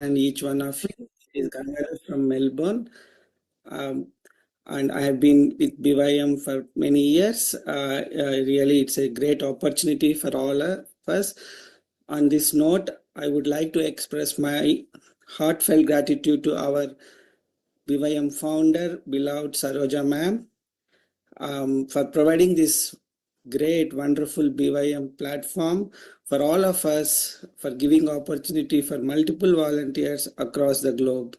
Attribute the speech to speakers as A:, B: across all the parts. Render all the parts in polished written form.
A: and each one of you. Is Gangadhar from Melbourne. Um, and I have been with BYM for many years. Really, it's a great opportunity for all of us. On this note, I would like to express my heartfelt gratitude to our BYM founder, beloved Saroja ma'am, for providing this great, wonderful BYM platform for all of us, for giving opportunity for multiple volunteers across the globe.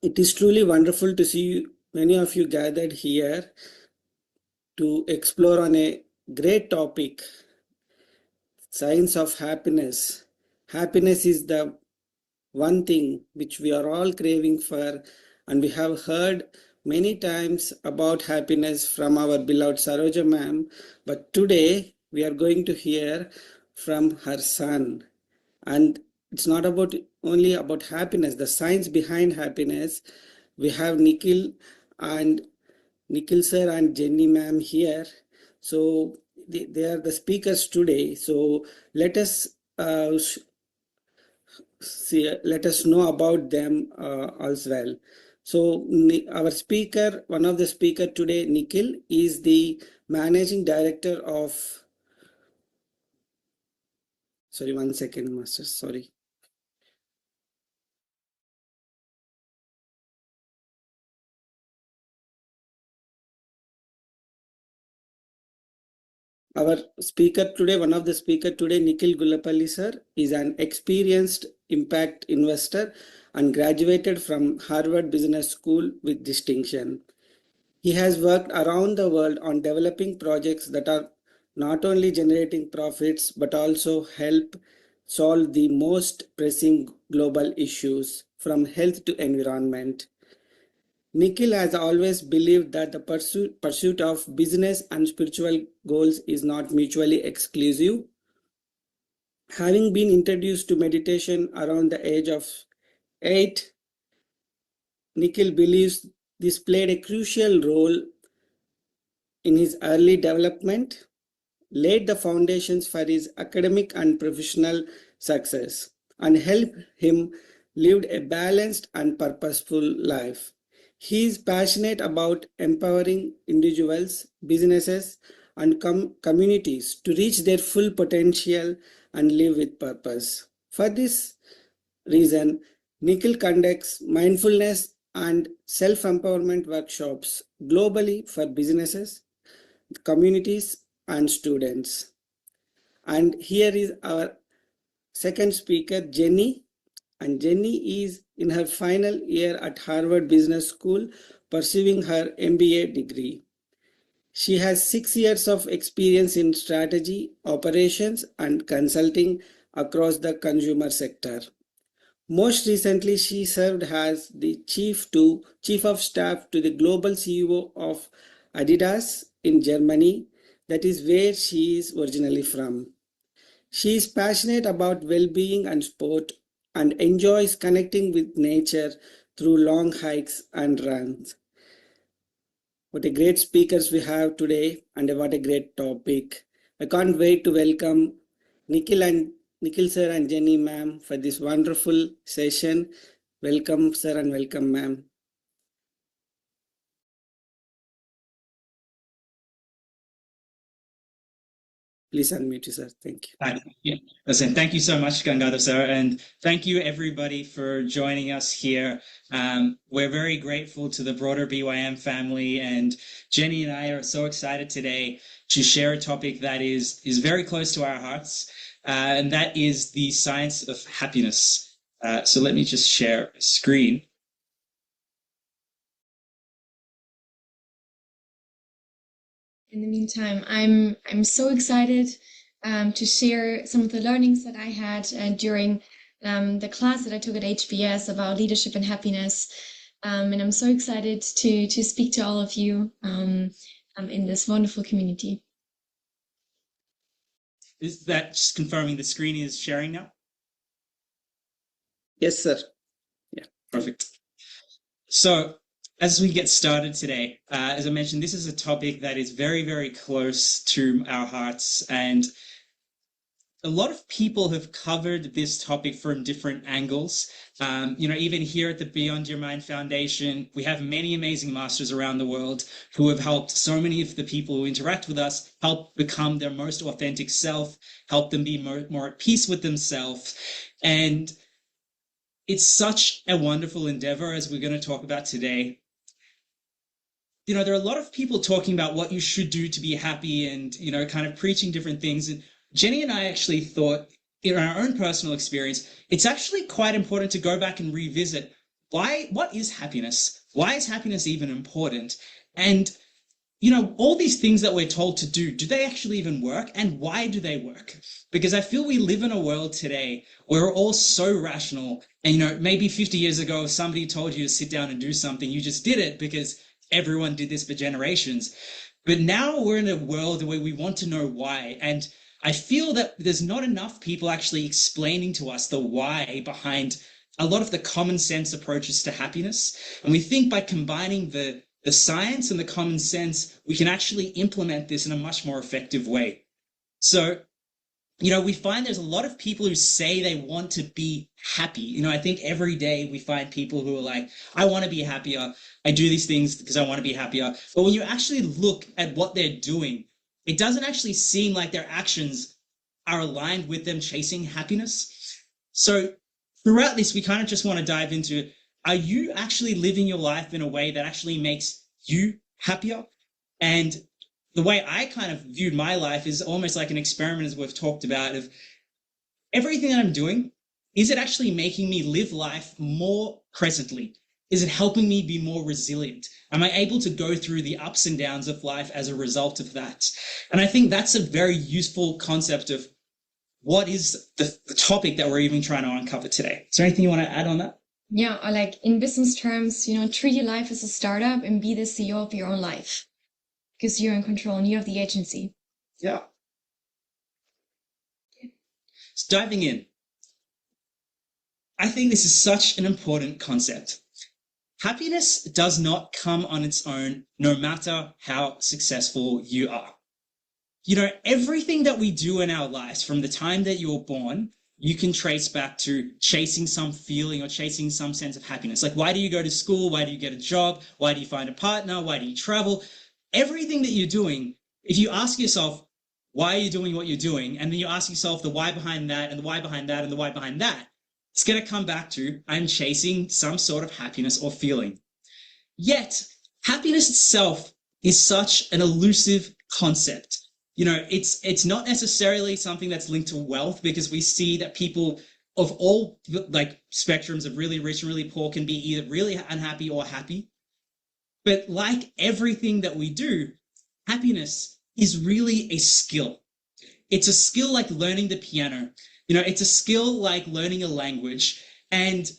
A: It is truly wonderful to see many of you gathered here to explore on a great topic, science of happiness. Happiness is the one thing which we are all craving for, and we have heard many times about happiness from our beloved Saroja ma'am, but today we are going to hear from her son. And it's not about only about happiness, the science behind happiness. We have Nikhil sir and Jenny ma'am here. So they are the speakers today. So let us let us know about them as well. So our speaker, one of the speaker today, Nikhil, is the managing director of. Sorry, 1 second, master. Sorry. Our speaker today, one of the speaker today, Nikhil Gullapalli sir, is an experienced impact investor and graduated from Harvard Business School with distinction. He has worked around the world on developing projects that are not only generating profits but also help solve the most pressing global issues from health to environment. Nikhil has always believed that the pursuit of business and spiritual goals is not mutually exclusive. Having been introduced to meditation around the age of 8, Nikhil believes this played a crucial role in his early development, laid the foundations for his academic and professional success, and helped him live a balanced and purposeful life. He is passionate about empowering individuals, businesses, and communities to reach their full potential and live with purpose. For this reason, Nikhil conducts mindfulness and self-empowerment workshops globally for businesses, communities, and students. And here is our second speaker, Jenny. And Jenny is in her final year at Harvard Business School pursuing her MBA degree. She has 6 years of experience in strategy, operations, and consulting across the consumer sector. Most recently, she served as the chief of staff to the global CEO of Adidas in Germany. That is where she is originally from. She is passionate about well-being and sport and enjoys connecting with nature through long hikes and runs. What a great speakers we have today, and what a great topic. I can't wait to welcome Nikhil sir and Jenny ma'am for this wonderful session. Welcome sir and welcome ma'am. Please unmute you, sir. Thank you.
B: Yeah. Listen, thank you so much, Gangadhar sir, and thank you everybody for joining us here. We're very grateful to the broader BYM family, and Jenny and I are so excited today to share a topic that is very close to our hearts, and that is the science of happiness. So let me just share a screen.
C: In the meantime, I'm so excited to share some of the learnings that I had during the class that I took at HBS about leadership and happiness. And I'm so excited to speak to all of you in this wonderful community.
B: Is that just confirming the screen is sharing now?
A: Yes, sir.
B: Yeah, perfect. So as we get started today, as I mentioned, this is a topic that is very, very close to our hearts, and a lot of people have covered this topic from different angles. Even here at the Beyond Your Mind Foundation, we have many amazing masters around the world who have helped so many of the people who interact with us help become their most authentic self, help them be more at peace with themselves. And it's such a wonderful endeavor, as we're going to talk about today. There are a lot of people talking about what you should do to be happy and, kind of preaching different things. And Jenny and I actually thought, in our own personal experience, it's actually quite important to go back and revisit what is happiness? Why is happiness even important? And, all these things that we're told to do they actually even work? And why do they work? Because I feel we live in a world today where we're all so rational. And, maybe 50 years ago, if somebody told you to sit down and do something, you just did it because everyone did this for generations. But now we're in a world where we want to know why. And I feel that there's not enough people actually explaining to us the why behind a lot of the common sense approaches to happiness. And we think by combining the science and the common sense, we can actually implement this in a much more effective way. So, we find there's a lot of people who say they want to be happy. I think every day we find people who are like, I want to be happier. I do these things because I want to be happier. But when you actually look at what they're doing, it doesn't actually seem like their actions are aligned with them chasing happiness. So throughout this, we kind of just want to dive into, are you actually living your life in a way that actually makes you happier? And the way I kind of viewed my life is almost like an experiment, as we've talked about, of everything that I'm doing, is it actually making me live life more presently? Is it helping me be more resilient? Am I able to go through the ups and downs of life as a result of that? And I think that's a very useful concept of what is the topic that we're even trying to uncover today. Is there anything you want to add on that?
C: Yeah, or like in business terms, treat your life as a startup and be the CEO of your own life, because you're in control and you have the agency.
B: Yeah. So diving in, I think this is such an important concept. Happiness does not come on its own, no matter how successful you are. Everything that we do in our lives, from the time that you're born, you can trace back to chasing some feeling or chasing some sense of happiness. Like, why do you go to school? Why do you get a job? Why do you find a partner? Why do you travel? Everything that you're doing, if you ask yourself, why are you doing what you're doing? And then you ask yourself the why behind that and the why behind that and the why behind that, it's going to come back to, I'm chasing some sort of happiness or feeling. Yet, happiness itself is such an elusive concept. It's not necessarily something that's linked to wealth, because we see that people of all like spectrums of really rich and really poor can be either really unhappy or happy. But like everything that we do, happiness is really a skill. It's a skill like learning the piano. It's a skill like learning a language, and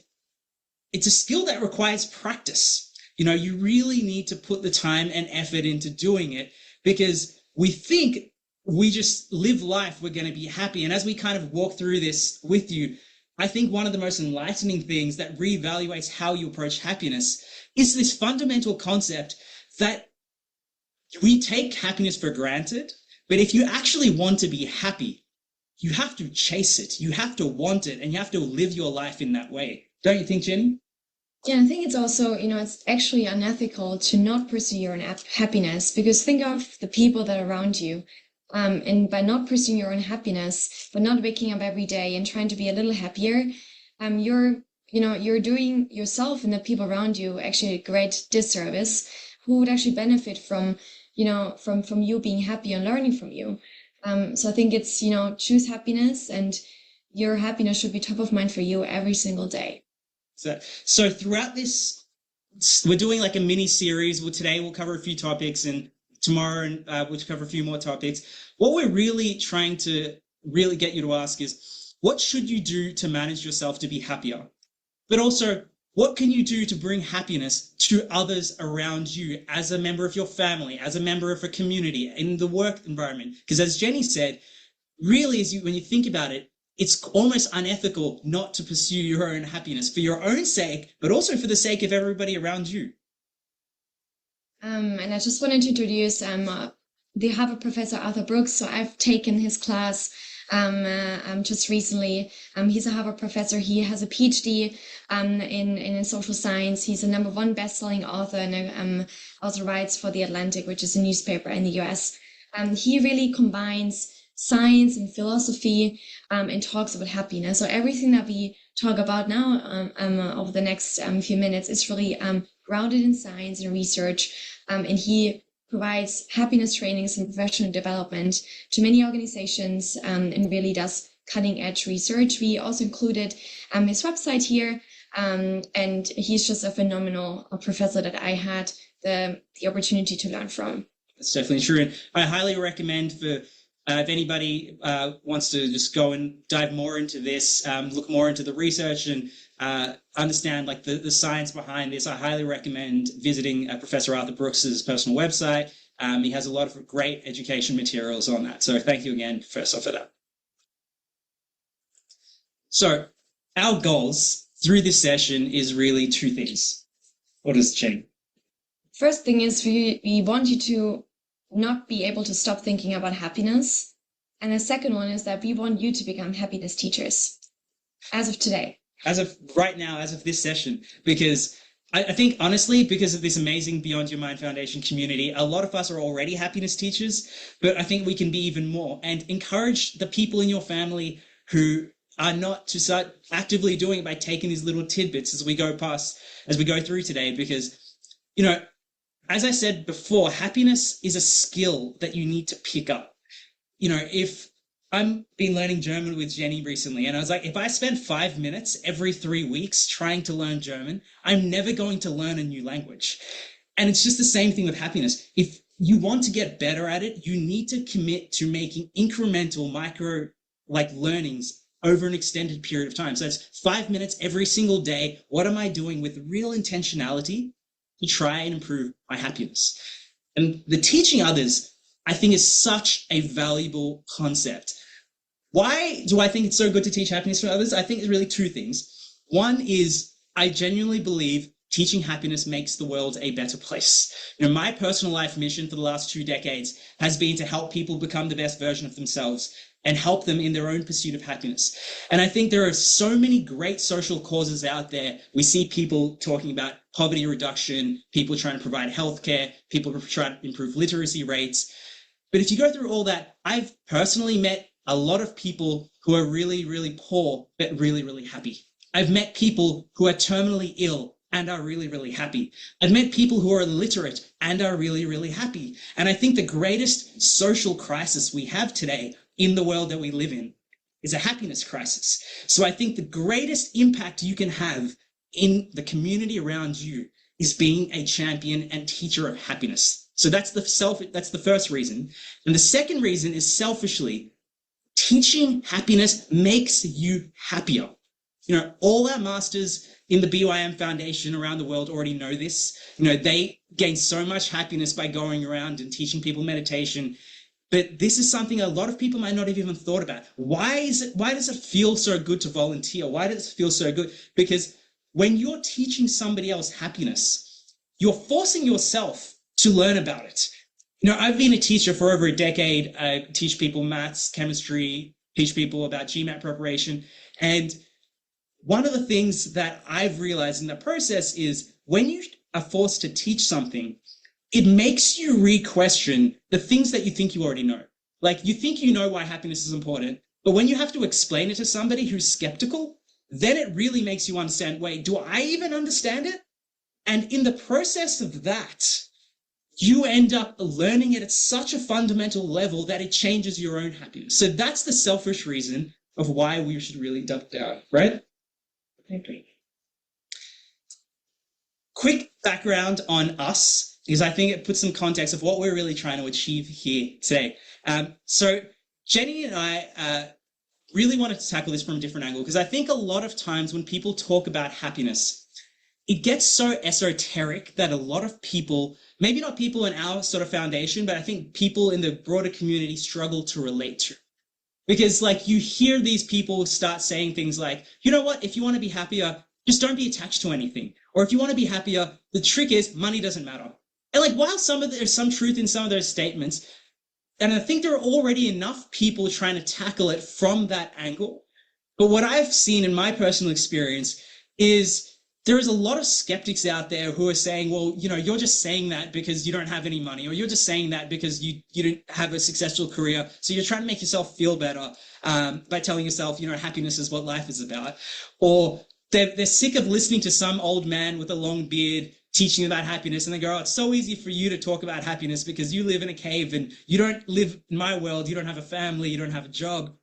B: it's a skill that requires practice. You really need to put the time and effort into doing it, because we think we just live life, we're going to be happy. And as we kind of walk through this with you, I think one of the most enlightening things that reevaluates how you approach happiness is this fundamental concept that we take happiness for granted, but if you actually want to be happy, you have to chase it, you have to want it, and you have to live your life in that way. Don't you think, Jenny?
C: Yeah, I think it's also, it's actually unethical to not pursue your own happiness, because think of the people that are around you. And by not pursuing your own happiness, by not waking up every day and trying to be a little happier, you're doing yourself and the people around you actually a great disservice, who would actually benefit from you being happy and learning from you. So I think it's, choose happiness, and your happiness should be top of mind for you every single day.
B: So throughout this, we're doing like a mini series. Today we'll cover a few topics, and tomorrow we'll cover a few more topics. What we're really trying to really get you to ask is, what should you do to manage yourself to be happier? But also, what can you do to bring happiness to others around you, as a member of your family, as a member of a community, in the work environment? Because as Jenny said, really, when you think about it, it's almost unethical not to pursue your own happiness for your own sake, but also for the sake of everybody around you.
C: And I just wanted to introduce the Harvard professor Arthur Brooks. So I've taken his class just recently. He's a Harvard professor. He has a PhD in social science. He's a #1 best-selling author and also writes for The Atlantic, which is a newspaper in the US. He really combines science and philosophy and talks about happiness. So everything that we talk about now over the next few minutes is really grounded in science and research. And he provides happiness trainings and professional development to many organizations and really does cutting edge research. We also included his website here, and he's just a phenomenal professor that I had the opportunity to learn from.
B: That's definitely true. And I highly recommend for if anybody wants to just go and dive more into this, look more into the research and understand like the science behind this, I highly recommend visiting Professor Arthur Brooks's personal website. He has a lot of great education materials on that. So thank you again, Professor, for that. So our goals through this session is really two things. What is Jenny?
C: First thing is we want you to not be able to stop thinking about happiness. And the second one is that we want you to become happiness teachers as of today.
B: As of right now, as of this session, because I think honestly, because of this amazing Beyond Your Mind Foundation community, a lot of us are already happiness teachers, but I think we can be even more and encourage the people in your family who are not to start actively doing it by taking these little tidbits as we go through today, because, you know, as I said before, happiness is a skill that you need to pick up. You know, if I've been learning German with Jenny recently, and I was like, if I spend 5 minutes every 3 weeks trying to learn German, I'm never going to learn a new language. And it's just the same thing with happiness. If you want to get better at it, you need to commit to making incremental micro learnings over an extended period of time. So it's 5 minutes every single day. What am I doing with real intentionality to try and improve my happiness? And the teaching others, I think, is such a valuable concept. Why do I think it's so good to teach happiness to others? I think it's really two things. One is I genuinely believe teaching happiness makes the world a better place. You know, my personal life mission for the last 2 decades has been to help people become the best version of themselves and help them in their own pursuit of happiness. And I think there are so many great social causes out there. We see people talking about poverty reduction, people trying to provide healthcare, people trying to improve literacy rates. But if you go through all that, I've personally met a lot of people who are really, really poor, but really, really happy. I've met people who are terminally ill and are really, really happy. I've met people who are illiterate and are really, really happy. And I think the greatest social crisis we have today in the world that we live in is a happiness crisis. So I think the greatest impact you can have in the community around you is being a champion and teacher of happiness. So that's the first reason. And the second reason is selfishly, teaching happiness makes you happier. You know, all our masters in the BYM Foundation around the world already know this. You know, they gain so much happiness by going around and teaching people meditation. But this is something a lot of people might not have even thought about. Why does it feel so good to volunteer? Why does it feel so good? Because when you're teaching somebody else happiness, you're forcing yourself to learn about it. You know, I've been a teacher for over a decade. I teach people maths, chemistry, teach people about GMAT preparation. And one of the things that I've realized in the process is when you are forced to teach something, it makes you re-question the things that you think you already know. Like, you think you know why happiness is important, but when you have to explain it to somebody who's skeptical, then it really makes you understand, wait, do I even understand it? And in the process of that, you end up learning it at such a fundamental level that it changes your own happiness. So that's the selfish reason of why we should really double down, right? Quick background on us, because I think it puts some context of what we're really trying to achieve here today. So Jenny and I really wanted to tackle this from a different angle, because I think a lot of times when people talk about happiness, it gets so esoteric that a lot of people, maybe not people in our sort of foundation, but I think people in the broader community struggle to relate to. Because like you hear these people start saying things like, you know what, if you want to be happier, just don't be attached to anything. Or if you want to be happier, the trick is money doesn't matter. And like while there's some truth in some of those statements, And I think there are already enough people trying to tackle it from that angle. But what I've seen in my personal experience is there is a lot of skeptics out there who are saying, well, you're just saying that because you don't have any money, or you're just saying that because you don't have a successful career. So you're trying to make yourself feel better by telling yourself, happiness is what life is about. Or they're sick of listening to some old man with a long beard teaching about happiness, and they go, oh, it's so easy for you to talk about happiness because you live in a cave and you don't live in my world, you don't have a family, you don't have a job.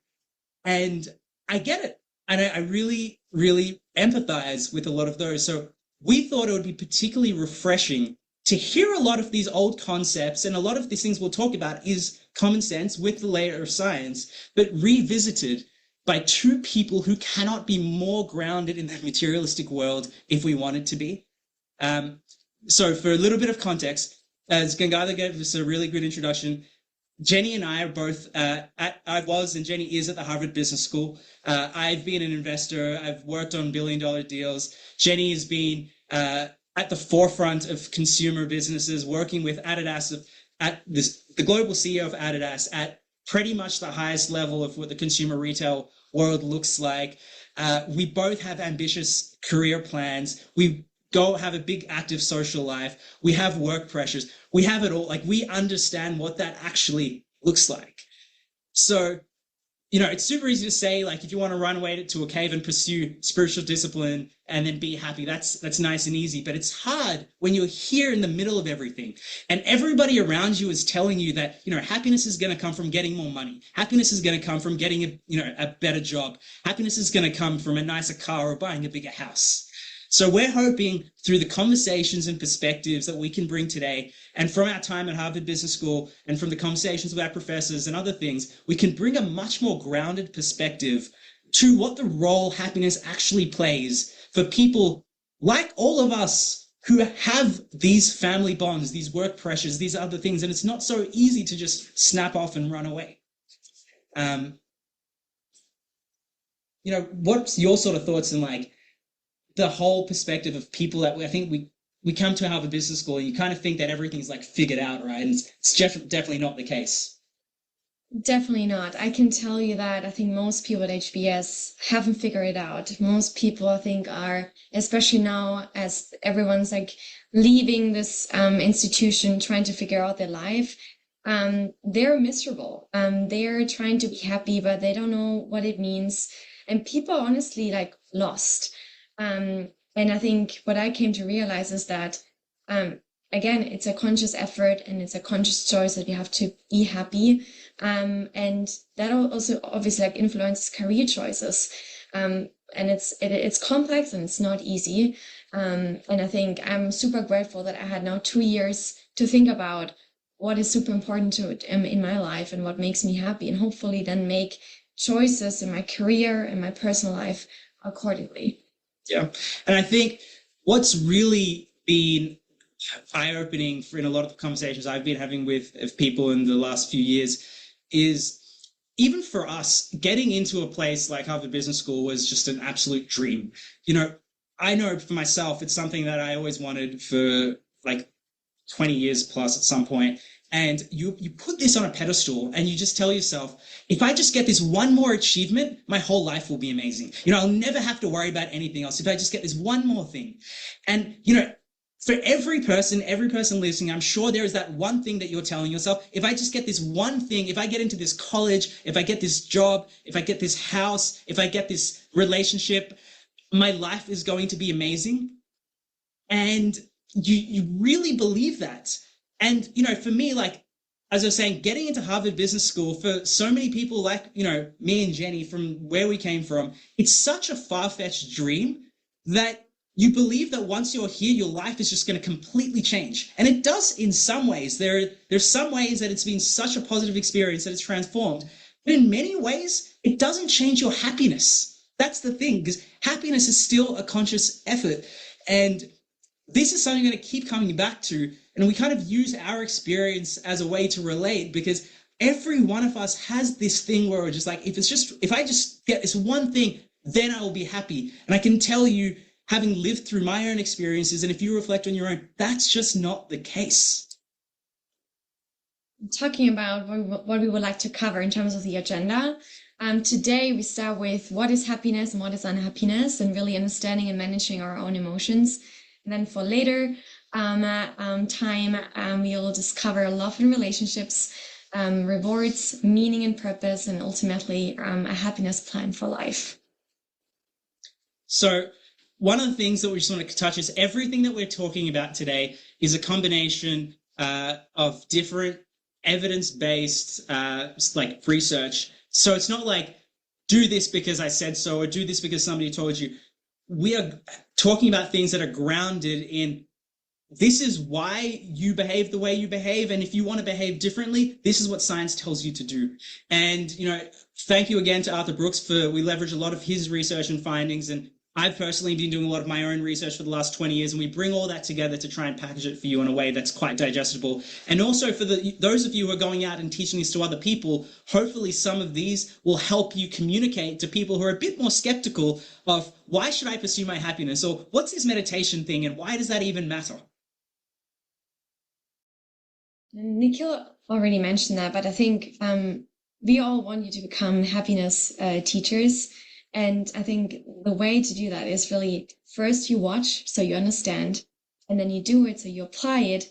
B: And I get it. And I really, really empathize with a lot of those. So we thought it would be particularly refreshing to hear a lot of these old concepts, and a lot of these things we'll talk about is common sense with the layer of science, but revisited by two people who cannot be more grounded in the materialistic world if we wanted to be. So for a little bit of context, as Gangadhar gave us a really good introduction, Jenny and I are both, I was and Jenny is at the Harvard Business School. I've been an investor. I've worked on billion-dollar deals. Jenny has been at the forefront of consumer businesses, working with Adidas, the global CEO of Adidas, at pretty much the highest level of what the consumer retail world looks like. We both have ambitious career plans. We go have a big active social life. We have work pressures. We have it all. Like, we understand what that actually looks like. So, it's super easy to say, like, if you want to run away to a cave and pursue spiritual discipline and then be happy, that's nice and easy. But it's hard when you're here in the middle of everything and everybody around you is telling you that, happiness is going to come from getting more money. Happiness is going to come from getting a better job. Happiness is going to come from a nicer car or buying a bigger house. So we're hoping through the conversations and perspectives that we can bring today, and from our time at Harvard Business School and from the conversations with our professors and other things, we can bring a much more grounded perspective to what the role happiness actually plays for people like all of us who have these family bonds, these work pressures, these other things, and it's not so easy to just snap off and run away. What's your sort of thoughts on the whole perspective of people that I think we come to Harvard Business School and you kind of think that everything's figured out, right? And it's definitely not the case.
C: Definitely not. I can tell you that I think most people at HBS haven't figured it out. Most people, I think, are, especially now as everyone's leaving this institution, trying to figure out their life, they're miserable. They're trying to be happy, but they don't know what it means. And people are honestly lost. And I think what I came to realize is that, again, it's a conscious effort and it's a conscious choice that you have to be happy. And that also obviously influences career choices. And it's complex and it's not easy. And I think I'm super grateful that I had now 2 years to think about what is super important in my life and what makes me happy, and hopefully then make choices in my career and my personal life accordingly.
B: Yeah. And I think what's really been eye-opening in a lot of the conversations I've been having with people in the last few years is, even for us, getting into a place like Harvard Business School was just an absolute dream. I know for myself, it's something that I always wanted for 20 years plus at some point. And you put this on a pedestal and you just tell yourself, if I just get this one more achievement, my whole life will be amazing. I'll never have to worry about anything else if I just get this one more thing. And, for every person listening, I'm sure there is that one thing that you're telling yourself, if I just get this one thing, if I get into this college, if I get this job, if I get this house, if I get this relationship, my life is going to be amazing. And you really believe that. And, for me, as I was saying, getting into Harvard Business School, for so many people me and Jenny, from where we came from, it's such a far-fetched dream that you believe that once you're here, your life is just going to completely change. And it does in some ways. There's some ways that it's been such a positive experience that it's transformed. But in many ways, it doesn't change your happiness. That's the thing, because happiness is still a conscious effort. And this is something I'm going to keep coming back to. And we kind of use our experience as a way to relate, because every one of us has this thing where we're just if I just get this one thing, then I will be happy. And I can tell you, having lived through my own experiences, and if you reflect on your own, that's just not the case.
C: talking about what we would like to cover in terms of the agenda. Today, we start with what is happiness and what is unhappiness, and really understanding and managing our own emotions. And then for later time, we'll discover love and relationships, rewards, meaning and purpose, and ultimately a happiness plan for life.
B: So one of the things that we just want to touch is everything that we're talking about today is a combination of different evidence-based like research. So it's not like do this because I said so or do this because somebody told you. We are talking about things that are grounded in this is why you behave the way you behave, and if you want to behave differently, this is what science tells you to do. And thank you again to Arthur Brooks we leverage a lot of his research and findings, and I've personally been doing a lot of my own research for the last 20 years, and we bring all that together to try and package it for you in a way that's quite digestible. And also for those of you who are going out and teaching this to other people, hopefully some of these will help you communicate to people who are a bit more skeptical of why should I pursue my happiness, or what's this meditation thing, and why does that even matter?
C: Nikhil already mentioned that, but I think we all want you to become happiness teachers. And I think the way to do that is really first you watch so you understand, and then you do it so you apply it,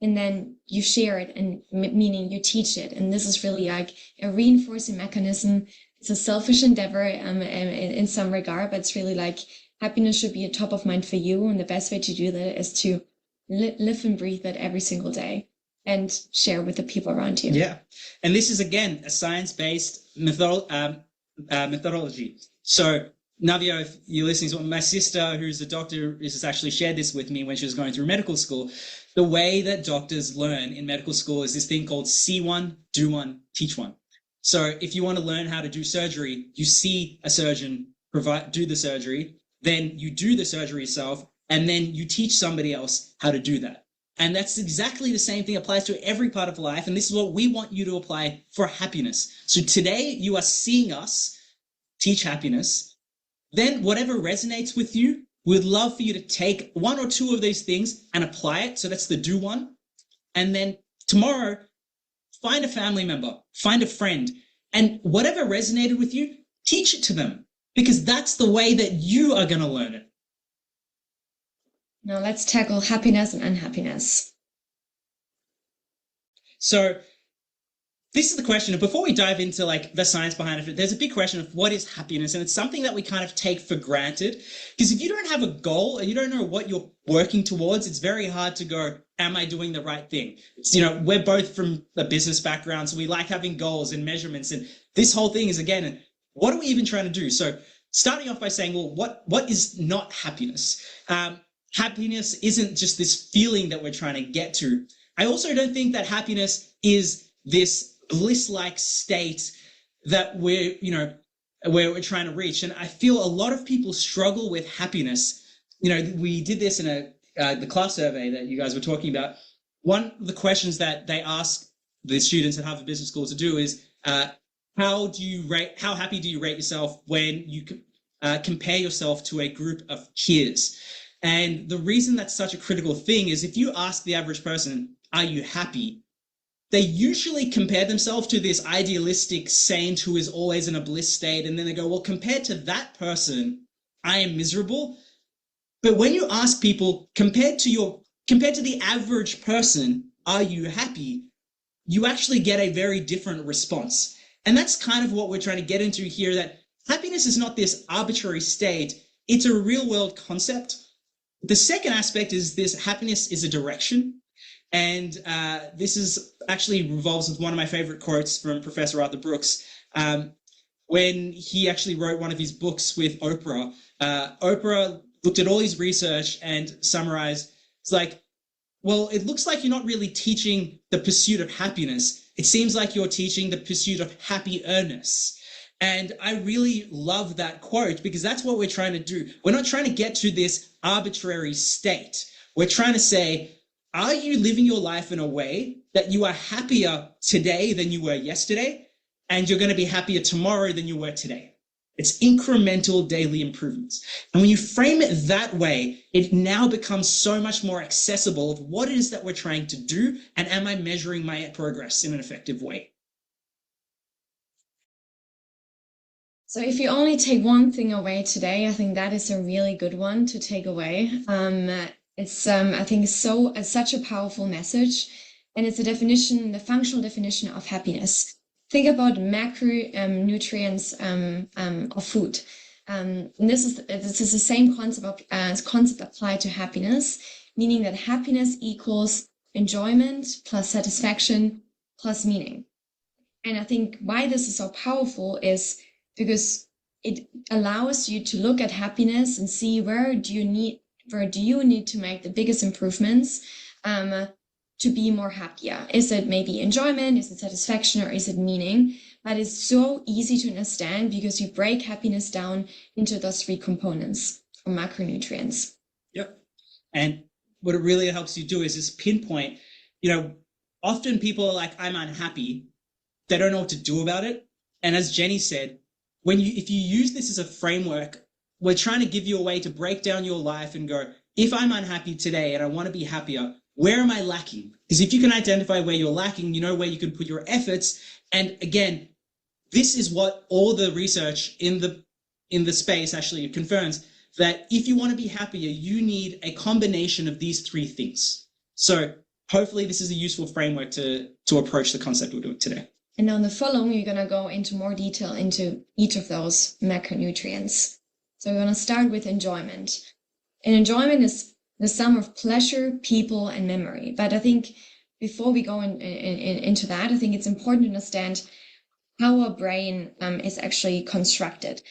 C: and then you share it, and meaning you teach it. And this is really like a reinforcing mechanism. It's a selfish endeavor in some regard, but it's really like happiness should be a top of mind for you. And the best way to do that is to live and breathe that every single day and share with the people around you.
B: Yeah. And this is, again, a science-based methodology. So, Navio, if you're listening, my sister, who's a doctor, has actually shared this with me when she was going through medical school. The way that doctors learn in medical school is this thing called see one, do one, teach one. So if you want to learn how to do surgery, you see a surgeon do the surgery, then you do the surgery yourself, and then you teach somebody else how to do that. And that's exactly the same thing applies to every part of life. And this is what we want you to apply for happiness. So today you are seeing us teach happiness. Then whatever resonates with you, we'd love for you to take one or two of these things and apply it. So that's the do one. And then tomorrow, find a family member, find a friend, and whatever resonated with you, teach it to them, because that's the way that you are going to learn it.
C: Now let's tackle happiness and unhappiness. So
B: this is the question. Before we dive into like the science behind it, there's a big question of what is happiness, and it's something that we kind of take for granted, because if you don't have a goal and you don't know what you're working towards, it's very hard to go, am I doing the right thing? We're both from a business background, so we like having goals and measurements, and this whole thing is, again, what are we even trying to do? So starting off by saying, well, what is not happiness? Happiness isn't just this feeling that we're trying to get to. I also don't think that happiness is this bliss-like state that we're trying to reach. And I feel a lot of people struggle with happiness. We did this in the class survey that you guys were talking about. One of the questions that they ask the students at Harvard Business School to do is, how happy do you rate yourself when you compare yourself to a group of peers? And the reason that's such a critical thing is if you ask the average person, are you happy? They usually compare themselves to this idealistic saint who is always in a bliss state. And then they go, well, compared to that person, I am miserable. But when you ask people, compared to the average person, are you happy? You actually get a very different response. And that's kind of what we're trying to get into here, that happiness is not this arbitrary state. It's a real world concept. The second aspect is this happiness is a direction. And this is actually revolves with one of my favorite quotes from Professor Arthur Brooks. When he actually wrote one of his books with Oprah, Oprah looked at all his research and summarized, it's like, well, it looks like you're not really teaching the pursuit of happiness. It seems like you're teaching the pursuit of happiness. And I really love that quote, because that's what we're trying to do. We're not trying to get to this arbitrary state. We're trying to say, are you living your life in a way that you are happier today than you were yesterday, and you're going to be happier tomorrow than you were today? It's incremental daily improvements. And when you frame it that way, it now becomes so much more accessible of what it is that we're trying to do, and am I measuring my progress in an effective way?
C: So if you only take one thing away today, I think that is a really good one to take away. It's I think it's such a powerful message, and it's a definition, the functional definition of happiness. Think about macronutrients of food. And this is the same concept applied to happiness, meaning that happiness equals enjoyment plus satisfaction plus meaning. And I think why this is so powerful is because it allows you to look at happiness and see where do you need to make the biggest improvements to be more happier. Is it maybe enjoyment? Is it satisfaction? Or is it meaning? But it's so easy to understand because you break happiness down into those three components or macronutrients.
B: Yep. And what it really helps you do is pinpoint, often people are like, I'm unhappy. They don't know what to do about it. And as Jenny said, if you use this as a framework, we're trying to give you a way to break down your life and go, if I'm unhappy today and I want to be happier, where am I lacking? Because if you can identify where you're lacking, you know where you can put your efforts. And again, this is what all the research in the space actually confirms, that if you want to be happier, you need a combination of these three things. So hopefully this is a useful framework to approach the concept we're doing today.
C: And on the following, we're going to go into more detail into each of those macronutrients. So we're going to start with enjoyment. And enjoyment is the sum of pleasure, people, and memory. But I think before we go into that, I think it's important to understand how our brain is actually constructed.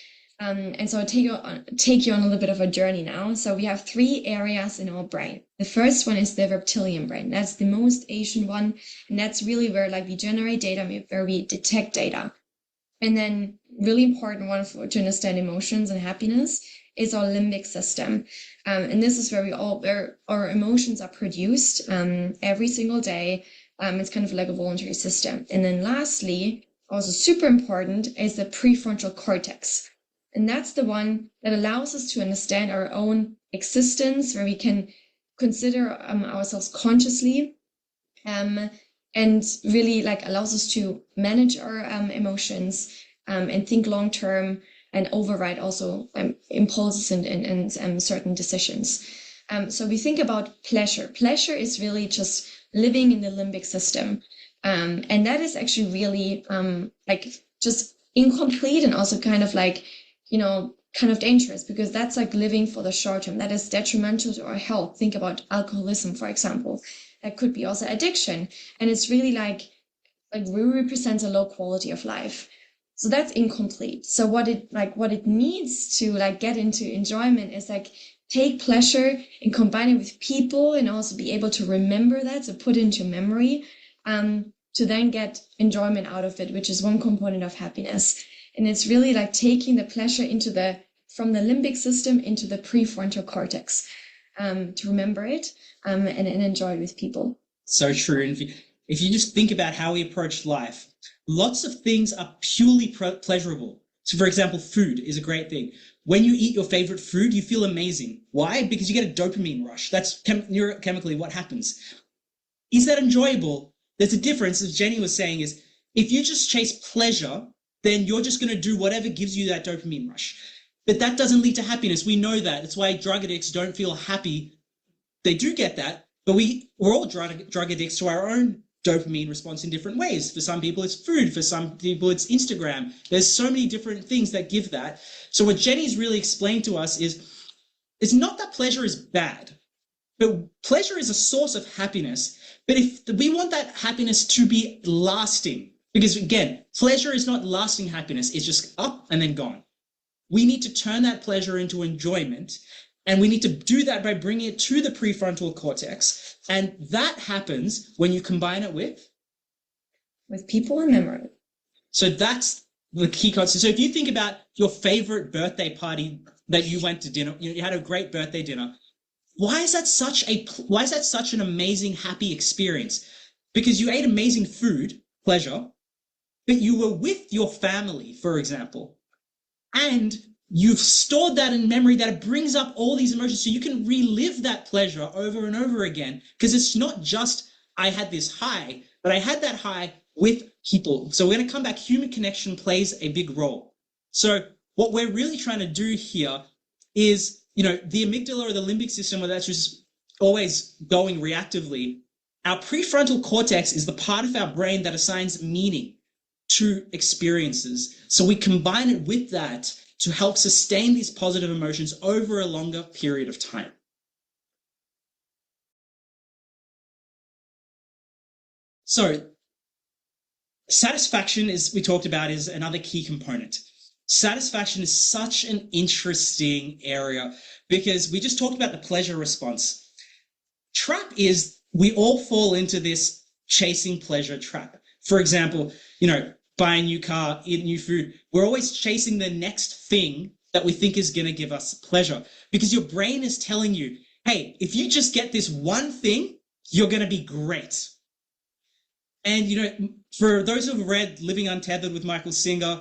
C: And so I'll take you on a little bit of a journey now. So we have three areas in our brain. The first one is the reptilian brain. That's the most ancient one. And that's really where we generate data, where we detect data. And then really important one to understand emotions and happiness is our limbic system. And this is where our emotions are produced every single day. It's kind of like a voluntary system. And then lastly, also super important, is the prefrontal cortex. And that's the one that allows us to understand our own existence, where we can consider ourselves consciously, and really allows us to manage our emotions and think long term and override also impulses and certain decisions. So we think about pleasure. Pleasure is really just living in the limbic system. And that is actually really just incomplete and also kind of dangerous, because that's living for the short term. That is detrimental to our health. Think about alcoholism, for example. That could be also addiction. And it's really really represents a low quality of life. So that's incomplete. So what it needs to get into enjoyment is take pleasure and combine it with people, and also be able to remember that, so put into memory, to then get enjoyment out of it, which is one component of happiness. And it's really taking the pleasure from the limbic system into the prefrontal cortex, to remember it and enjoy it with people.
B: So true. And if you just think about how we approach life, lots of things are purely pleasurable. So for example, food is a great thing. When you eat your favorite food, you feel amazing. Why? Because you get a dopamine rush. That's neurochemically what happens. Is that enjoyable? There's a difference, as Jenny was saying, is if you just chase pleasure, then you're just going to do whatever gives you that dopamine rush. But that doesn't lead to happiness. We know that. It's why drug addicts don't feel happy. They do get that, but we're all drug addicts to our own dopamine response in different ways. For some people, it's food. For some people, it's Instagram. There's so many different things that give that. So what Jenny's really explained to us is, it's not that pleasure is bad, but pleasure is a source of happiness. But if we want that happiness to be lasting, because again, pleasure is not lasting happiness, it's just up and then gone. We need to turn that pleasure into enjoyment, and we need to do that by bringing it to the prefrontal cortex. And that happens when you combine it with
C: people and memory.
B: So that's the key concept. So if you think about your favorite birthday party that you went to dinner, you had a great birthday dinner. Why is that such an amazing, happy experience? Because you ate amazing food, pleasure, but you were with your family, for example. and you've stored that in memory, that it brings up all these emotions, so you can relive that pleasure over and over again, because it's not just I had this high, but I had that high with people. So we're going to come back. Human connection plays a big role. So what we're really trying to do here is, the amygdala or the limbic system, where that's just always going reactively. Our prefrontal cortex is the part of our brain that assigns meaning to experiences. So we combine it with that to help sustain these positive emotions over a longer period of time. So satisfaction, as we talked about, is another key component. Satisfaction is such an interesting area because we just talked about the pleasure response. Trap is we all fall into this chasing pleasure trap. For example, buy a new car, eat new food. We're always chasing the next thing that we think is going to give us pleasure, because your brain is telling you, hey, if you just get this one thing, you're going to be great. And, for those who have read Living Untethered with Michael Singer,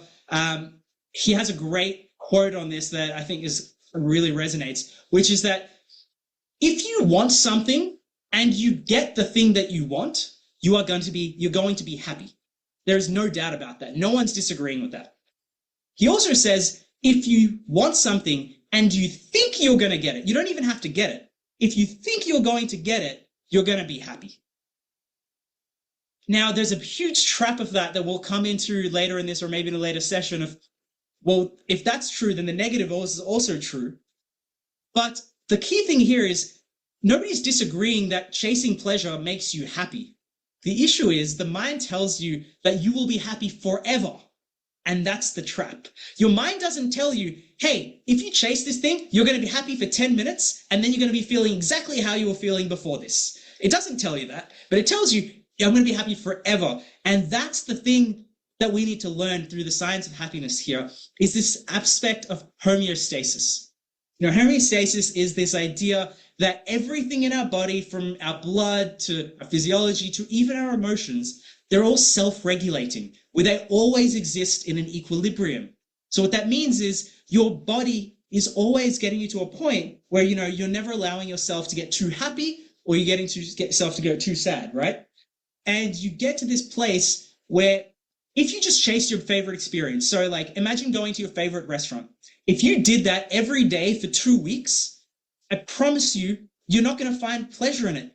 B: he has a great quote on this that I think really resonates, which is that if you want something and you get the thing that you want, you're going to be happy. There is no doubt about that. No one's disagreeing with that. He also says, if you want something and you think you're going to get it, you don't even have to get it. If you think you're going to get it, you're going to be happy. Now, there's a huge trap of that we'll come into later in this, or maybe in a later session, of, well, if that's true, then the negative is also true. But the key thing here is nobody's disagreeing that chasing pleasure makes you happy. The issue is the mind tells you that you will be happy forever. And that's the trap. Your mind doesn't tell you, hey, if you chase this thing, you're going to be happy for 10 minutes, and then you're going to be feeling exactly how you were feeling before this. It doesn't tell you that, but it tells you, I'm going to be happy forever. And that's the thing that we need to learn through the science of happiness here, is this aspect of homeostasis. Homeostasis is this idea that everything in our body, from our blood to our physiology to even our emotions, they're all self-regulating, where they always exist in an equilibrium. So what that means is your body is always getting you to a point where, you're never allowing yourself to get too happy, or you're getting to get yourself to go too sad, right? And you get to this place where if you just chase your favorite experience, so like imagine going to your favorite restaurant. If you did that every day for 2 weeks, I promise you, you're not going to find pleasure in it.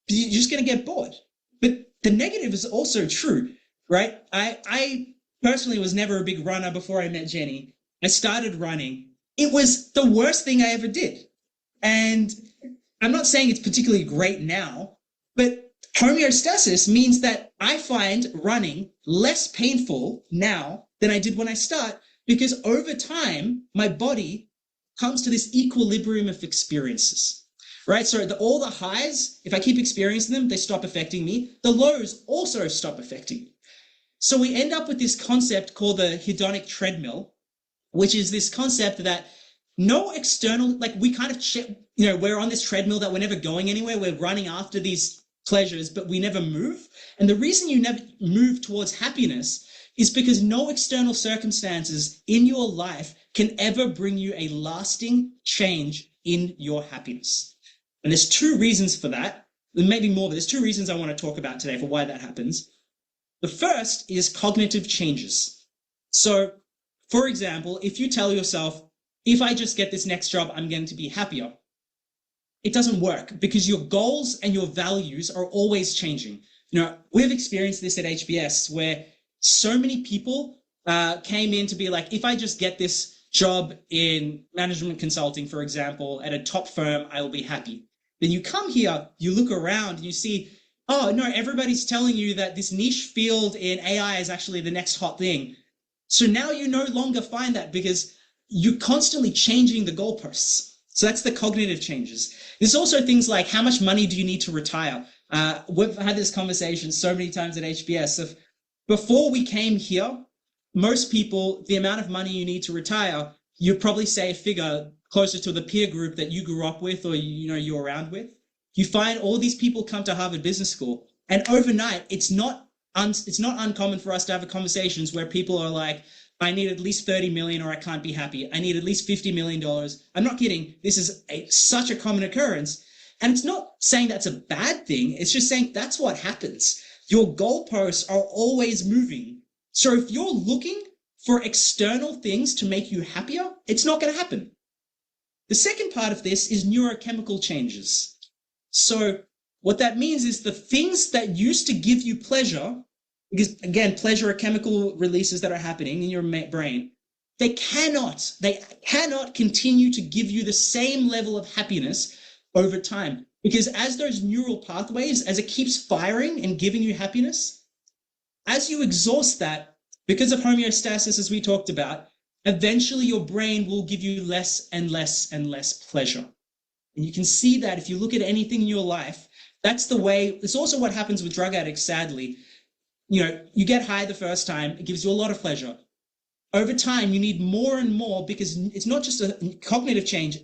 B: You're just going to get bored. But the negative is also true, right? I personally was never a big runner before I met Jenny. I started running. It was the worst thing I ever did. And I'm not saying it's particularly great now, but homeostasis means that I find running less painful now than I did when I start, because over time, my body comes to this equilibrium of experiences, right? So all the highs, if I keep experiencing them, they stop affecting me. The lows also stop affecting me. So we end up with this concept called the hedonic treadmill, which is this concept that no external, like we kind of, we're on this treadmill that we're never going anywhere. We're running after these pleasures, but we never move. And the reason you never move towards happiness is because no external circumstances in your life can ever bring you a lasting change in your happiness. And there's 2 reasons for that. There may be more, but there's 2 reasons I want to talk about today for why that happens. The first is cognitive changes. So, for example, if you tell yourself, if I just get this next job, I'm going to be happier, it doesn't work, because your goals and your values are always changing. We've experienced this at HBS, where so many people came in to be like, if I just get this job in management consulting, for example, at a top firm, I will be happy. Then you come here, you look around, and you see, oh, no, everybody's telling you that this niche field in AI is actually the next hot thing. So now you no longer find that, because you're constantly changing the goalposts. So that's the cognitive changes. There's also things like, how much money do you need to retire? We've had this conversation so many times at HBS. Of before we came here, most people, the amount of money you need to retire, you'd probably say a figure closer to the peer group that you grew up with, or you're around with. You find all these people come to Harvard Business School, and overnight, it's not uncommon for us to have conversations where people are like, I need at least 30 million or I can't be happy. I need at least $50 million. I'm not kidding. This is such a common occurrence. And it's not saying that's a bad thing. It's just saying that's what happens. Your goalposts are always moving. So if you're looking for external things to make you happier, it's not going to happen. The second part of this is neurochemical changes. So what that means is the things that used to give you pleasure, because again, pleasure are chemical releases that are happening in your brain, they cannot continue to give you the same level of happiness over time. Because as those neural pathways, as it keeps firing and giving you happiness, as you exhaust that, because of homeostasis, as we talked about, eventually your brain will give you less and less and less pleasure. And you can see that if you look at anything in your life, that's the way. It's also what happens with drug addicts, sadly. You get high the first time, it gives you a lot of pleasure. Over time, you need more and more because it's not just a cognitive change.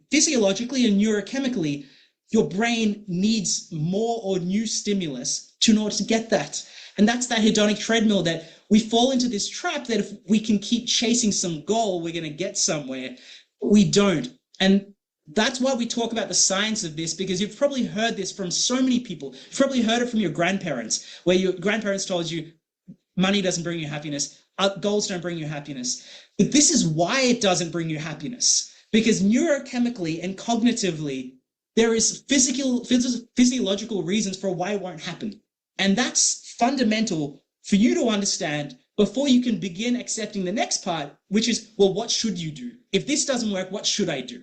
B: Physiologically and neurochemically, your brain needs more or new stimulus in order to get that. And that's that hedonic treadmill that we fall into this trap that if we can keep chasing some goal, we're going to get somewhere. We don't. And that's why we talk about the science of this, because you've probably heard this from so many people. You've probably heard it from your grandparents, where your grandparents told you money doesn't bring you happiness, goals don't bring you happiness. But this is why it doesn't bring you happiness, because neurochemically and cognitively, there is physiological reasons for why it won't happen. And that's fundamental for you to understand before you can begin accepting the next part, which is, well, what should you do? If this doesn't work, what should I do?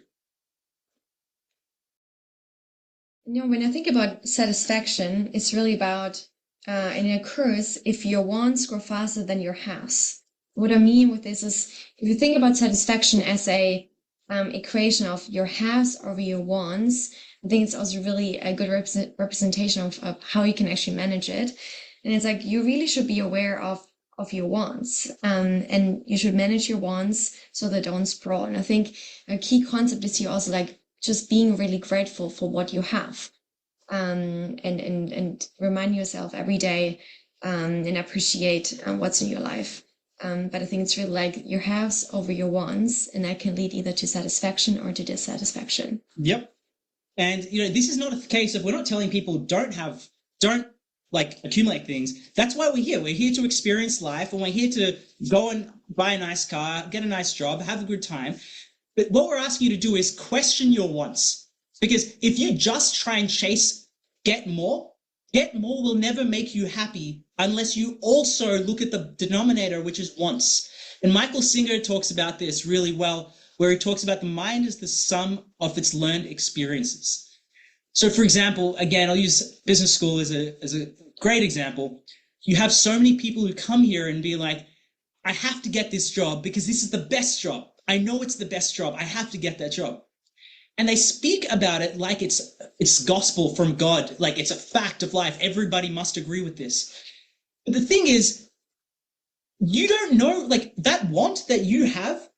C: When I think about satisfaction, it's really about, and it occurs if your wants grow faster than your haves. What I mean with this is, if you think about satisfaction as a equation of your haves over your wants, I think it's also really a good representation of how you can actually manage it. And it's like, you really should be aware of your wants, and you should manage your wants so they don't sprawl. And I think a key concept is here also like just being really grateful for what you have, and remind yourself every day, and appreciate what's in your life. But I think it's really like your haves over your wants, and that can lead either to satisfaction or to dissatisfaction.
B: Yep. And, this is not a case of, we're not telling people don't accumulate things. That's why we're here. We're here to experience life, and we're here to go and buy a nice car, get a nice job, have a good time. But what we're asking you to do is question your wants. Because if you just try and chase get more will never make you happy unless you also look at the denominator, which is wants. And Michael Singer talks about this really well, where he talks about the mind is the sum of its learned experiences. So, for example, again, I'll use business school as a great example. You have so many people who come here and be like, I have to get this job because this is the best job. I know it's the best job. I have to get that job. And they speak about it like it's gospel from God, like it's a fact of life. Everybody must agree with this. But the thing is, you don't know, like that want that you have,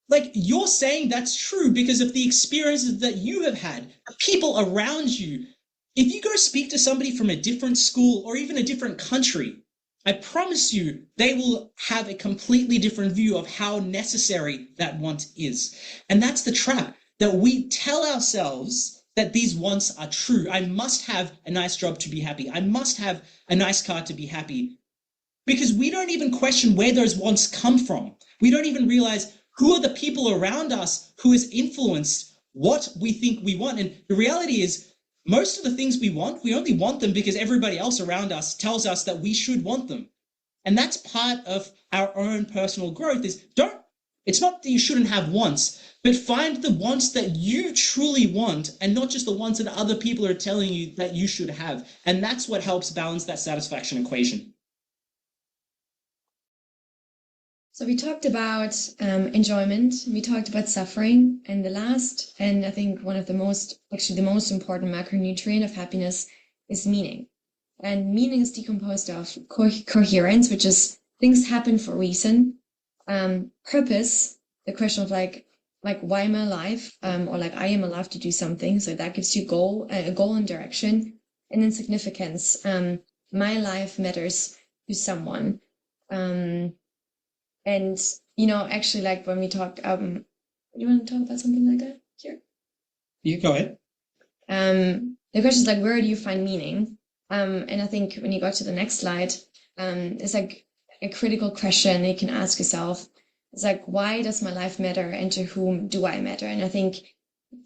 B: like you're saying that's true because of the experiences that you have had, people around you. If you go speak to somebody from a different school or even a different country, I promise you they will have a completely different view of how necessary that want is. And that's the trap, that we tell ourselves that these wants are true. I must have a nice job to be happy. I must have a nice car to be happy. Because we don't even question where those wants come from. We don't even realize who are the people around us who has influenced what we think we want. And the reality is, most of the things we only want them because everybody else around us tells us that we should want them. And that's part of our own personal growth it's not that you shouldn't have wants, but find the wants that you truly want and not just the ones that other people are telling you that you should have. And that's what helps balance that satisfaction equation.
C: So we talked about enjoyment, we talked about suffering, and the last, and I think one of the most important macronutrient of happiness is meaning. And meaning is decomposed of coherence, which is things happen for a reason. Purpose, the question of like why am I alive? Or like I am alive to do something. So that gives you a goal and direction. And then significance. My life matters to someone. And, actually, like when we talk, do you want to talk about something like that here?
B: You go ahead.
C: The question is like, where do you find meaning? And I think when you go to the next slide, it's like a critical question you can ask yourself. It's like, why does my life matter and to whom do I matter? And I think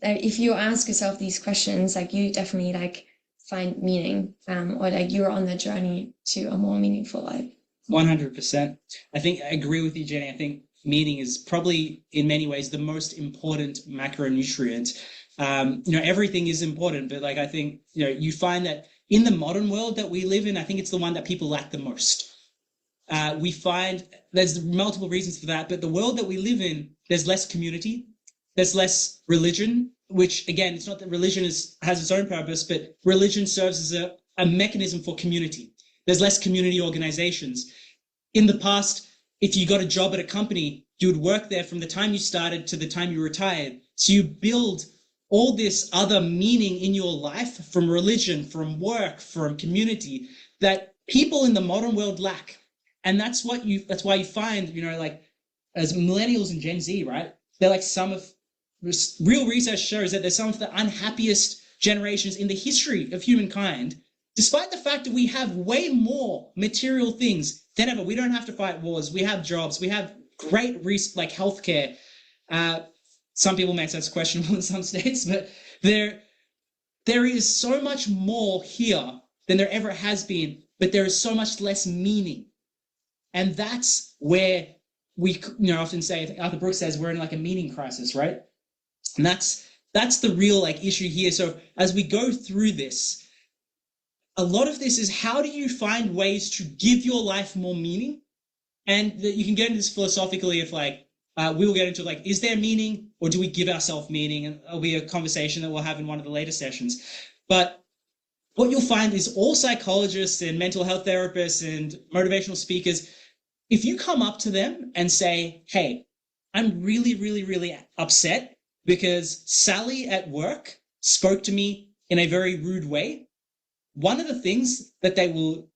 C: that if you ask yourself these questions, like you definitely like find meaning, or like you're on the journey to a more meaningful life.
B: 100%. I think I agree with you, Jenny. I think meaning is probably in many ways the most important macronutrient. Everything is important, but like I think, you find that in the modern world that we live in, I think it's the one that people lack the most. We find there's multiple reasons for that, but the world that we live in, there's less community, there's less religion, which again, it's not that religion has its own purpose, but religion serves as a mechanism for community. There's less community organizations. In the past, if you got a job at a company, you would work there from the time you started to the time you retired. So you build all this other meaning in your life from religion, from work, from community that people in the modern world lack. And that's why you find, like as millennials and Gen Z, right? They're like real research shows that they're some of the unhappiest generations in the history of humankind, despite the fact that we have way more material things than ever. We don't have to fight wars. We have jobs. We have great like healthcare. Some people may say that's questionable in some states, but there is so much more here than there ever has been, but there is so much less meaning. And that's where we, often say, I think Arthur Brooks says, we're in like a meaning crisis, right? And that's the real like issue here. So as we go through this, a lot of this is how do you find ways to give your life more meaning? And you can get into this philosophically if like, we will get into like, is there meaning or do we give ourselves meaning? And it'll be a conversation that we'll have in one of the later sessions. But what you'll find is all psychologists and mental health therapists and motivational speakers, if you come up to them and say, hey, I'm really, really, really upset because Sally at work spoke to me in a very rude way, one of the things that they will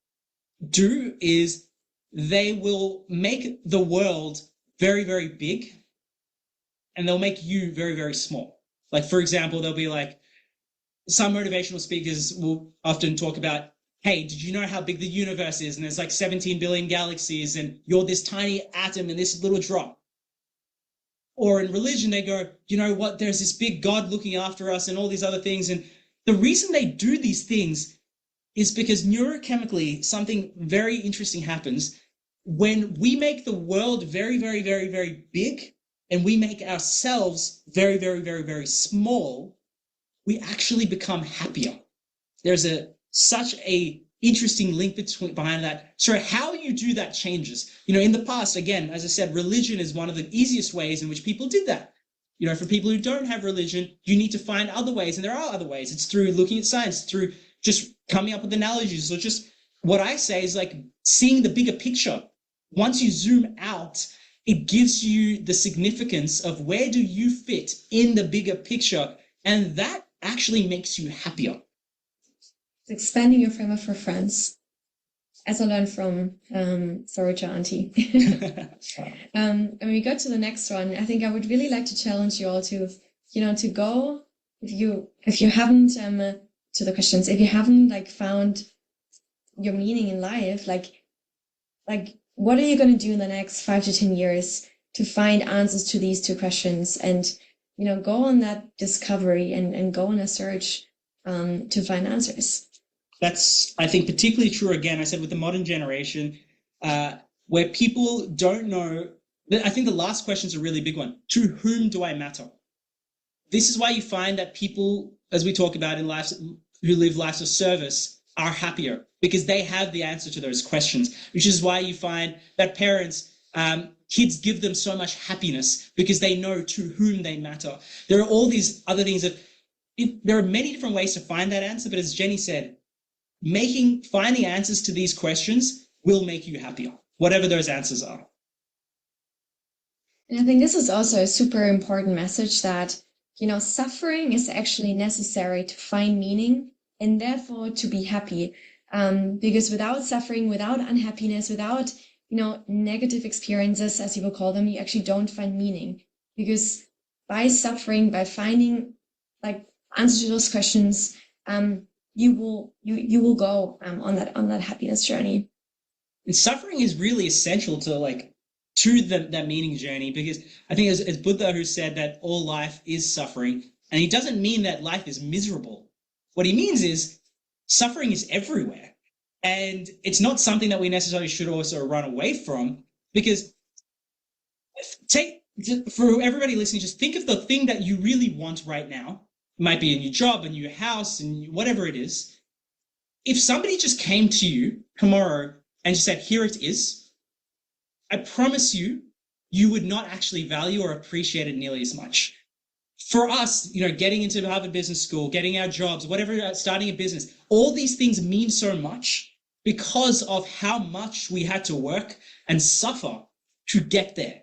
B: do is they will make the world very, very big and they'll make you very, very small. Like, for example, they'll be like, some motivational speakers will often talk about, hey, did you know how big the universe is? And there's like 17 billion galaxies and you're this tiny atom in this little drop. Or in religion, they go, you know what, there's this big God looking after us and all these other things. And the reason they do these things is because neurochemically, something very interesting happens when we make the world very, very, very, very big and we make ourselves very, very, very, very small, we actually become happier. There's such a interesting link behind that. So how you do that changes. In the past, again, as I said, religion is one of the easiest ways in which people did that. For people who don't have religion, you need to find other ways, and there are other ways. It's through looking at science, through just coming up with analogies, or just what I say is like seeing the bigger picture. Once you zoom out, it gives you the significance of where do you fit in the bigger picture, and that actually makes you happier.
C: Expanding your frame of reference, as I learned from Sorcha Auntie. And we go to the next one. I think I would really like to challenge you all to, to go, if you haven't, to the questions, if you haven't like found your meaning in life, like what are you going to do in the next 5 to 10 years to find answers to these two questions? And, go on that discovery and go on a search to find answers.
B: That's, I think, particularly true, again, I said, with the modern generation, where people don't know. I think the last question is a really big one. To whom do I matter? This is why you find that people, as we talk about in lives, who live lives of service, are happier because they have the answer to those questions, which is why you find that parents, kids give them so much happiness because they know to whom they matter. There are all these other things that there are many different ways to find that answer, but as Jenny said, finding answers to these questions will make you happier, whatever those answers are.
C: And I think this is also a super important message that, suffering is actually necessary to find meaning and therefore to be happy. Because without suffering, without unhappiness, without, negative experiences, as you will call them, you actually don't find meaning, because by suffering, by finding like answers to those questions, you will go on that happiness journey.
B: And suffering is really essential to that meaning journey, because I think it's Buddha who said that all life is suffering, and he doesn't mean that life is miserable. What he means is suffering is everywhere. And it's not something that we necessarily should also run away from, because for everybody listening, just think of the thing that you really want right now. It might be a new job, a new house, and whatever it is. If somebody just came to you tomorrow and just said, here it is, I promise you, you would not actually value or appreciate it nearly as much. For us, getting into Harvard Business School, getting our jobs, whatever, starting a business, all these things mean so much because of how much we had to work and suffer to get there.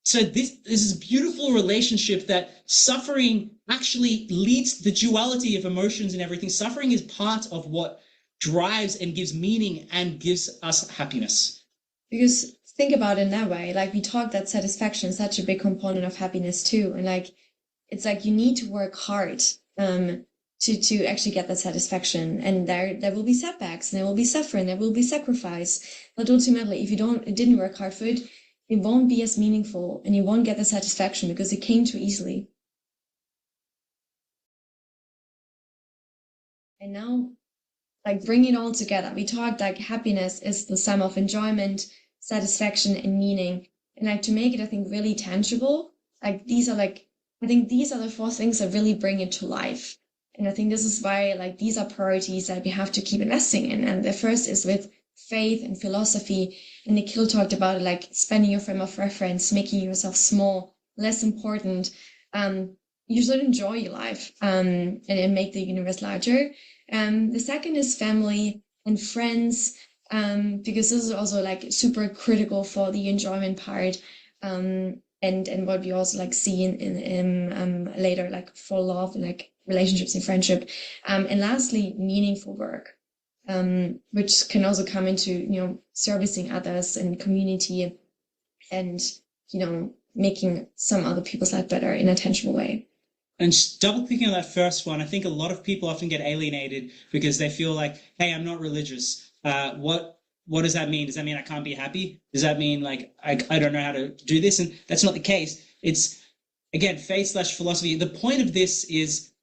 B: So this is a beautiful relationship that suffering actually leads the duality of emotions and everything. Suffering is part of what drives and gives meaning and gives us happiness.
C: Because think about it in that way, like we talked that satisfaction is such a big component of happiness too. And it's like you need to work hard to actually get that satisfaction. And there will be setbacks, and there will be suffering, there will be sacrifice. But ultimately, if you didn't work hard for it, it won't be as meaningful, and you won't get the satisfaction because it came too easily. And now, bring it all together. We talked happiness is the sum of enjoyment, satisfaction, and meaning. And to make it, I think, really tangible, these are I think these are the 4 things that really bring it to life. And I think this is why these are priorities that we have to keep investing in. And the first is with faith and philosophy. And Nikhil talked about it, spending your frame of reference, making yourself small, less important. You should enjoy your life and make the universe larger. The second is family and friends, because this is also super critical for the enjoyment part. And what we also see in later, for love and relationships and friendship. And lastly, meaningful work, which can also come into, servicing others and community and, making some other people's life better in a tangible way.
B: And just double clicking on that first one, I think a lot of people often get alienated because they feel like, hey, I'm not religious. What does that mean? Does that mean I can't be happy? Does that mean I don't know how to do this? And that's not the case. It's, again, faith/philosophy. The point of this is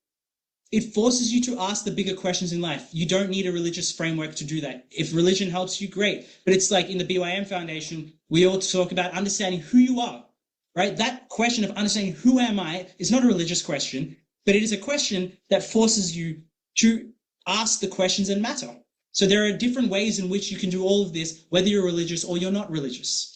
B: it forces you to ask the bigger questions in life. You don't need a religious framework to do that. If religion helps you, great. But it's in the BYM Foundation, we all talk about understanding who you are, right? That question of understanding who am I is not a religious question, but it is a question that forces you to ask the questions that matter. So there are different ways in which you can do all of this, whether you're religious or you're not religious.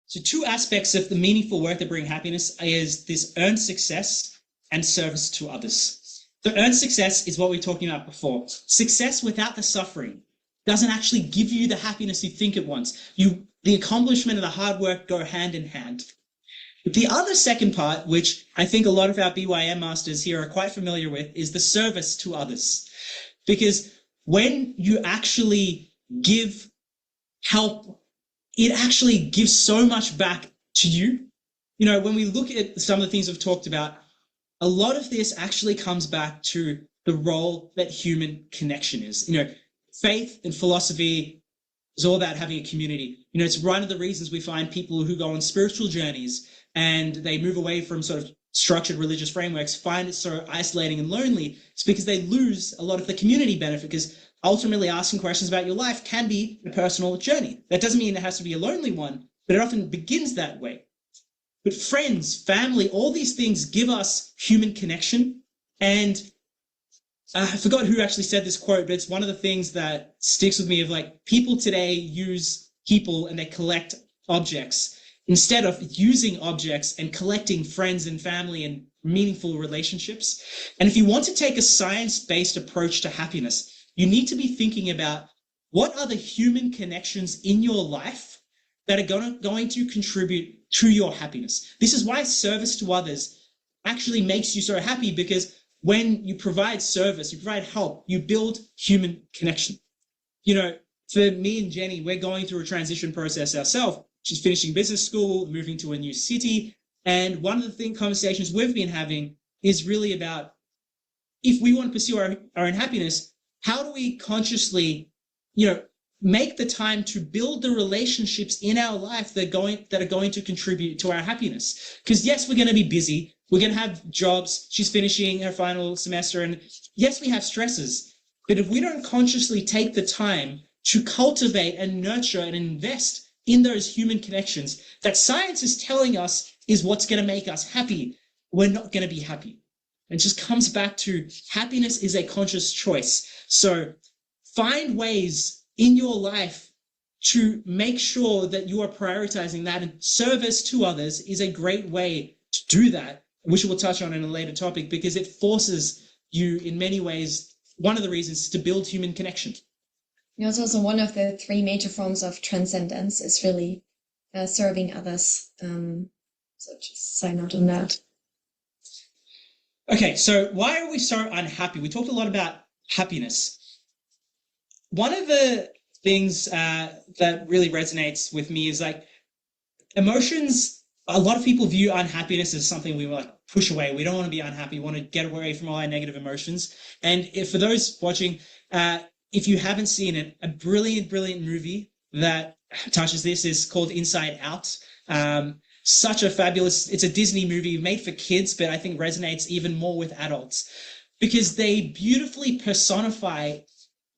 B: So 2 aspects of the meaningful work that bring happiness is this earned success and service to others. So earned success is what we were talking about before. Success without the suffering doesn't actually give you the happiness you think it wants. The accomplishment and the hard work go hand in hand. The other second part, which I think a lot of our BYM masters here are quite familiar with, is the service to others. Because when you actually give help, it actually gives so much back to you. When we look at some of the things we've talked about, a lot of this actually comes back to the role that human connection is. Faith and philosophy is all about having a community. It's one of the reasons we find people who go on spiritual journeys and they move away from sort of structured religious frameworks, find it so isolating and lonely. It's because they lose a lot of the community benefit, because ultimately asking questions about your life can be a personal journey. That doesn't mean it has to be a lonely one, but it often begins that way. But friends, family, all these things give us human connection. And I forgot who actually said this quote, but it's one of the things that sticks with me of people today use people and they collect objects instead of using objects and collecting friends and family and meaningful relationships. And if you want to take a science-based approach to happiness, you need to be thinking about what are the human connections in your life that are going to contribute to your happiness. This is why service to others actually makes you so happy, because when you provide service, you provide help, you build human connection. For me and Jenny, we're going through a transition process ourselves. She's finishing business school, moving to a new city. And one of the conversations we've been having is really about, if we want to pursue our own happiness, how do we consciously, make the time to build the relationships in our life that are going to contribute to our happiness? Because yes, we're going to be busy. We're going to have jobs. She's finishing her final semester. And yes, we have stresses. But if we don't consciously take the time to cultivate and nurture and invest in those human connections that science is telling us is what's going to make us happy, we're not going to be happy. It just comes back to happiness is a conscious choice. So find ways in your life to make sure that you are prioritizing that, and service to others is a great way to do that, which we'll touch on in a later topic, because it forces you in many ways. One of the reasons is to build human connection.
C: It's also one of the 3 major forms of transcendence is really serving others. So just sign out on that.
B: Okay, so why are we so unhappy? We talked a lot about happiness. One of the things that really resonates with me is like emotions. A lot of people view unhappiness as something we like push away. We don't want to be unhappy. We want to get away from all our negative emotions. And for those watching, if you haven't seen it, a brilliant movie that touches this is called Inside Out. Such a fabulous, it's a Disney movie made for kids, but I think resonates even more with adults because they beautifully personify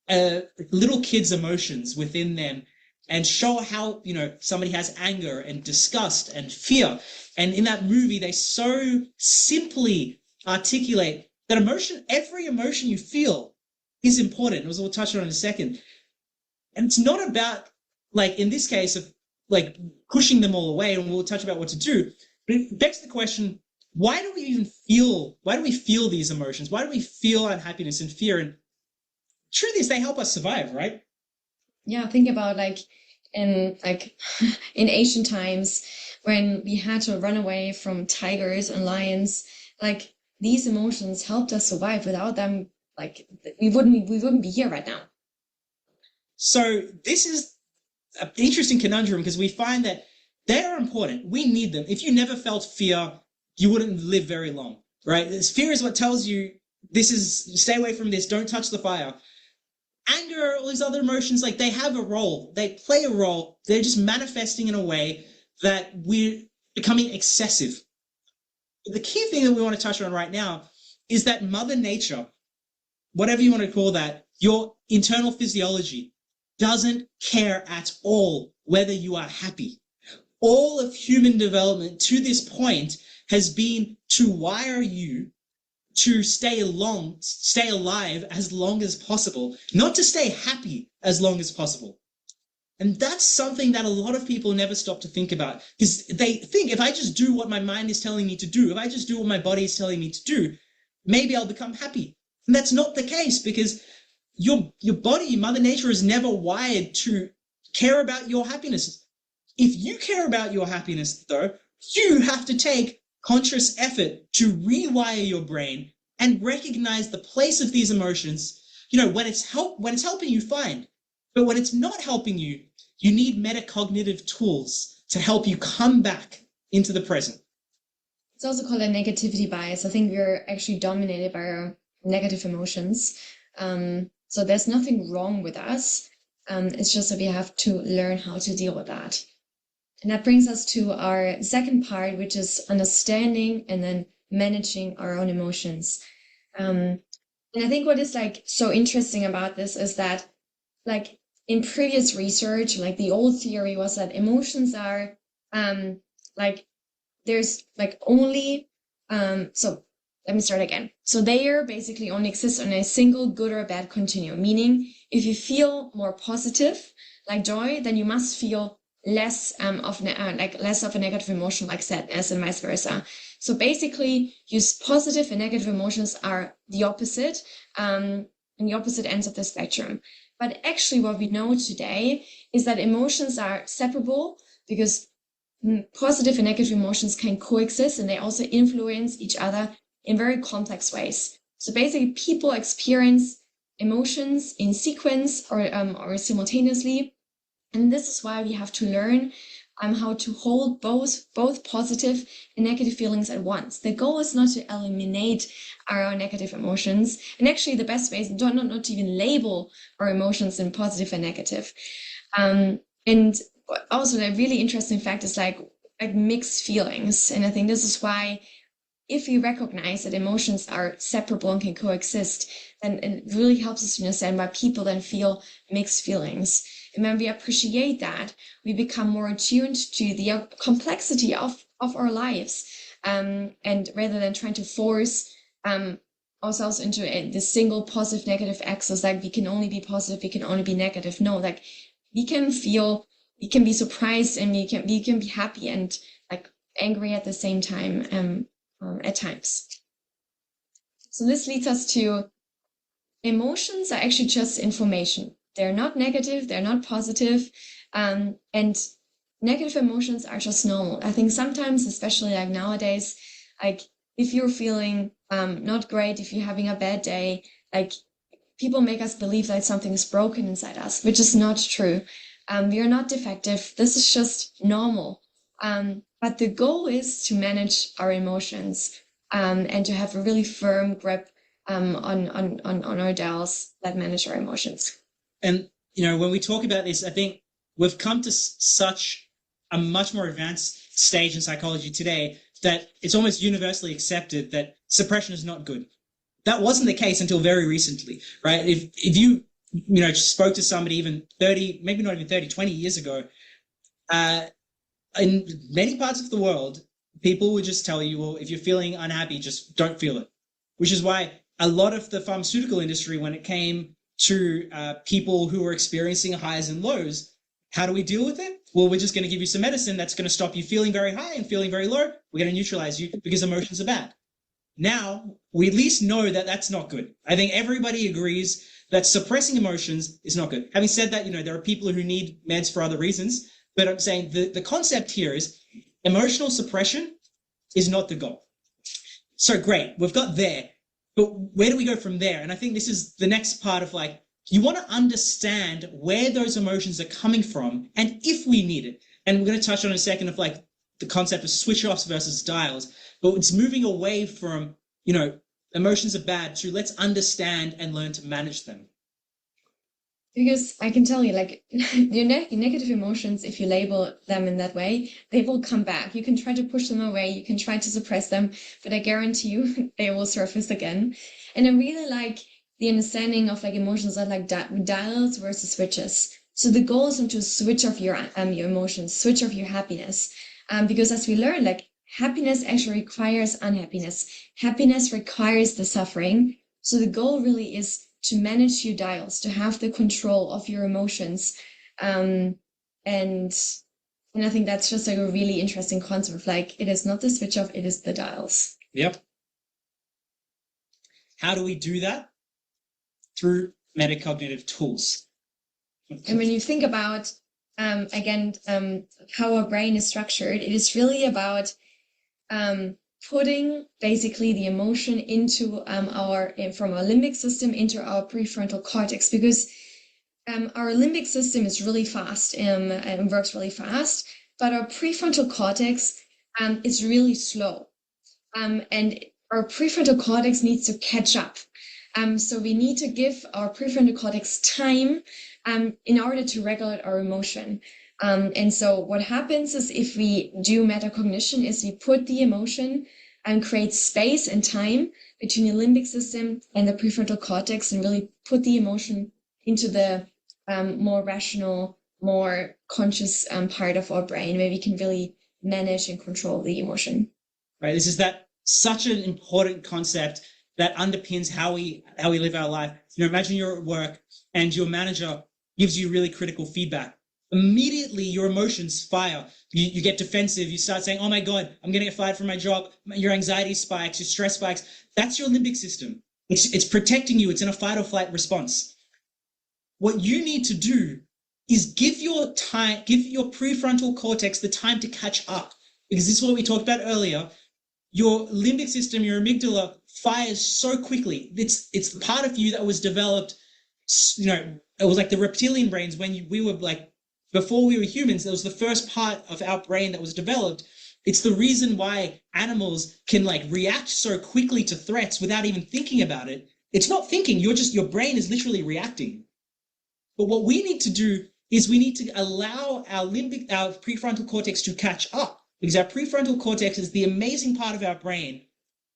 B: little kids' emotions within them and show how, somebody has anger and disgust and fear. And in that movie, they so simply articulate that every emotion you feel is important, as we'll touch on in a second. And it's not about, like, in this case, of like pushing them all away, and we'll touch about what to do. But it begs the question, why do we feel these emotions? Why do we feel unhappiness and fear? And truth is, they help us survive, right?
C: Yeah, think about in ancient times when we had to run away from tigers and lions, like these emotions helped us survive. Without them, like we wouldn't be here right now.
B: So this is an interesting conundrum because we find that they are important. We need them. If you never felt fear, you wouldn't live very long, right? Fear is what tells you stay away from this, don't touch the fire. Anger, all these other emotions, like they have a role. They play a role. They're just manifesting in a way that we're becoming excessive. But the key thing that we want to touch on right now is that Mother Nature, whatever you want to call that, your internal physiology, doesn't care at all whether you are happy. All of human development to this point has been to wire you to stay alive as long as possible, not to stay happy as long as possible. And that's something that a lot of people never stop to think about, because they think, if I just do what my mind is telling me to do, if I just do what my body is telling me to do, maybe I'll become happy. And that's not the case, because your body, Mother Nature, is never wired to care about your happiness. If you care about your happiness, though, you have to take conscious effort to rewire your brain and recognize the place of these emotions. When it's helping you, fine. But when it's not helping you, you need metacognitive tools to help you come back into the present.
C: It's also called a negativity bias. I think we're actually dominated by our negative emotions. So there's nothing wrong with us. It's just that we have to learn how to deal with that. And that brings us to our second part, which is understanding and then managing our own emotions. And I think what is so interesting about this is that in previous research, the old theory was that emotions are there's only so let me start again. So they are basically only exist on a single good or bad continuum, meaning if you feel more positive, like joy, then you must feel less of a negative emotion like sadness and vice versa. So basically, positive and negative emotions are the opposite, and the opposite ends of the spectrum. But actually what we know today is that emotions are separable because positive and negative emotions can coexist, and they also influence each other in very complex ways. So basically, people experience emotions in sequence or simultaneously. And this is why we have to learn how to hold both positive and negative feelings at once. The goal is not to eliminate our negative emotions. And actually, the best way is not to even label our emotions in positive and negative. And also, the really interesting fact is like mixed feelings. And I think this is why if we recognize that emotions are separable and can coexist, then it really helps us to understand why people then feel mixed feelings. And when we appreciate that, we become more attuned to the complexity of our lives. And rather than trying to force ourselves into this single positive, negative axis, like we can only be positive, we can only be negative. No, like we can be surprised and we can be happy and like angry at the same time. At times. So this leads us to emotions are actually just information. They're not negative, they're not positive, and negative emotions are just normal. I think sometimes, especially like nowadays, like if you're feeling not great, if you're having a bad day, like people make us believe that something is broken inside us, which is not true. We are not defective. This is just normal. But the goal is to manage our emotions and to have a really firm grip on our dials that manage our emotions.
B: And, when we talk about this, I think we've come to such a much more advanced stage in psychology today that it's almost universally accepted that suppression is not good. That wasn't the case until very recently, right? If you, spoke to somebody even 30, maybe not even 30, 20 years ago, in many parts of the world, people would just tell you, well, if you're feeling unhappy, just don't feel it. Which is why a lot of the pharmaceutical industry, when it came to people who were experiencing highs and lows, how do we deal with it? Well, we're just going to give you some medicine that's going to stop you feeling very high and feeling very low. We're going to neutralize you because emotions are bad. Now, we at least know that that's not good. I think everybody agrees that suppressing emotions is not good. Having said that, there are people who need meds for other reasons. But I'm saying the concept here is emotional suppression is not the goal. So great, we've got there, but where do we go from there? And I think this is the next part of like, you want to understand where those emotions are coming from and if we need it. And we're going to touch on in a second of like the concept of switch-offs versus dials, but it's moving away from, emotions are bad to let's understand and learn to manage them.
C: Because I can tell you, like, your negative emotions, if you label them in that way, they will come back. You can try to push them away, you can try to suppress them, but I guarantee you they will surface again. And I really like the understanding of like emotions are like dials versus switches. So the goal is not to switch off your emotions, switch off your happiness. Because as we learn, like happiness actually requires unhappiness. Happiness requires the suffering. So the goal really is to manage your dials, to have the control of your emotions. And I think that's just like a really interesting concept of like, it is not the switch off, it is the dials.
B: Yep. How do we do that? Through metacognitive tools.
C: And when you think about, again, how our brain is structured, it is really about putting basically the emotion into from our limbic system into our prefrontal cortex, because our limbic system is really fast and works really fast, but our prefrontal cortex is really slow, and our prefrontal cortex needs to catch up. So we need to give our prefrontal cortex time in order to regulate our emotion. And so what happens is if we do metacognition is we put the emotion and create space and time between the limbic system and the prefrontal cortex and really put the emotion into the more rational, more conscious part of our brain where we can really manage and control the emotion.
B: Right. This is such an important concept that underpins how we live our life. Imagine you're at work and your manager gives you really critical feedback. Immediately your emotions fire. You get defensive. You start saying, oh my God, I'm going to get fired from my job. Your anxiety spikes, your stress spikes. That's your limbic system. It's protecting you. It's in a fight or flight response. What you need to do is give your prefrontal cortex the time to catch up. Because this is what we talked about earlier. your limbic system, your amygdala fires so quickly. It's the part of you that was developed, it was like the reptilian brains when we were like, before we were humans, that was the first part of our brain that was developed. It's the reason why animals can like react so quickly to threats without even thinking about it. It's not thinking, your brain is literally reacting. But what we need to do is we need to allow our prefrontal cortex to catch up, because our prefrontal cortex is the amazing part of our brain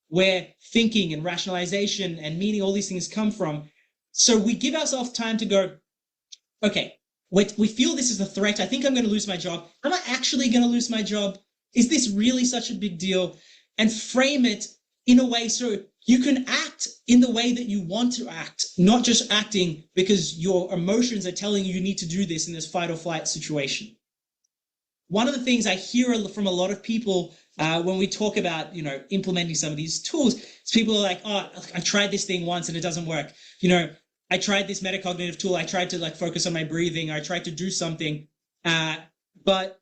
B: where thinking and rationalization and meaning, all these things come from. So we give ourselves time to go, okay, we feel this is a threat. I think I'm going to lose my job. Am I actually going to lose my job? Is this really such a big deal? And frame it in a way so you can act in the way that you want to act, not just acting because your emotions are telling you need to do this in this fight or flight situation. One of the things I hear from a lot of people when we talk about, implementing some of these tools, is people are like, oh, I tried this thing once and it doesn't work. I tried this metacognitive tool. I tried to like focus on my breathing. I tried to do something, but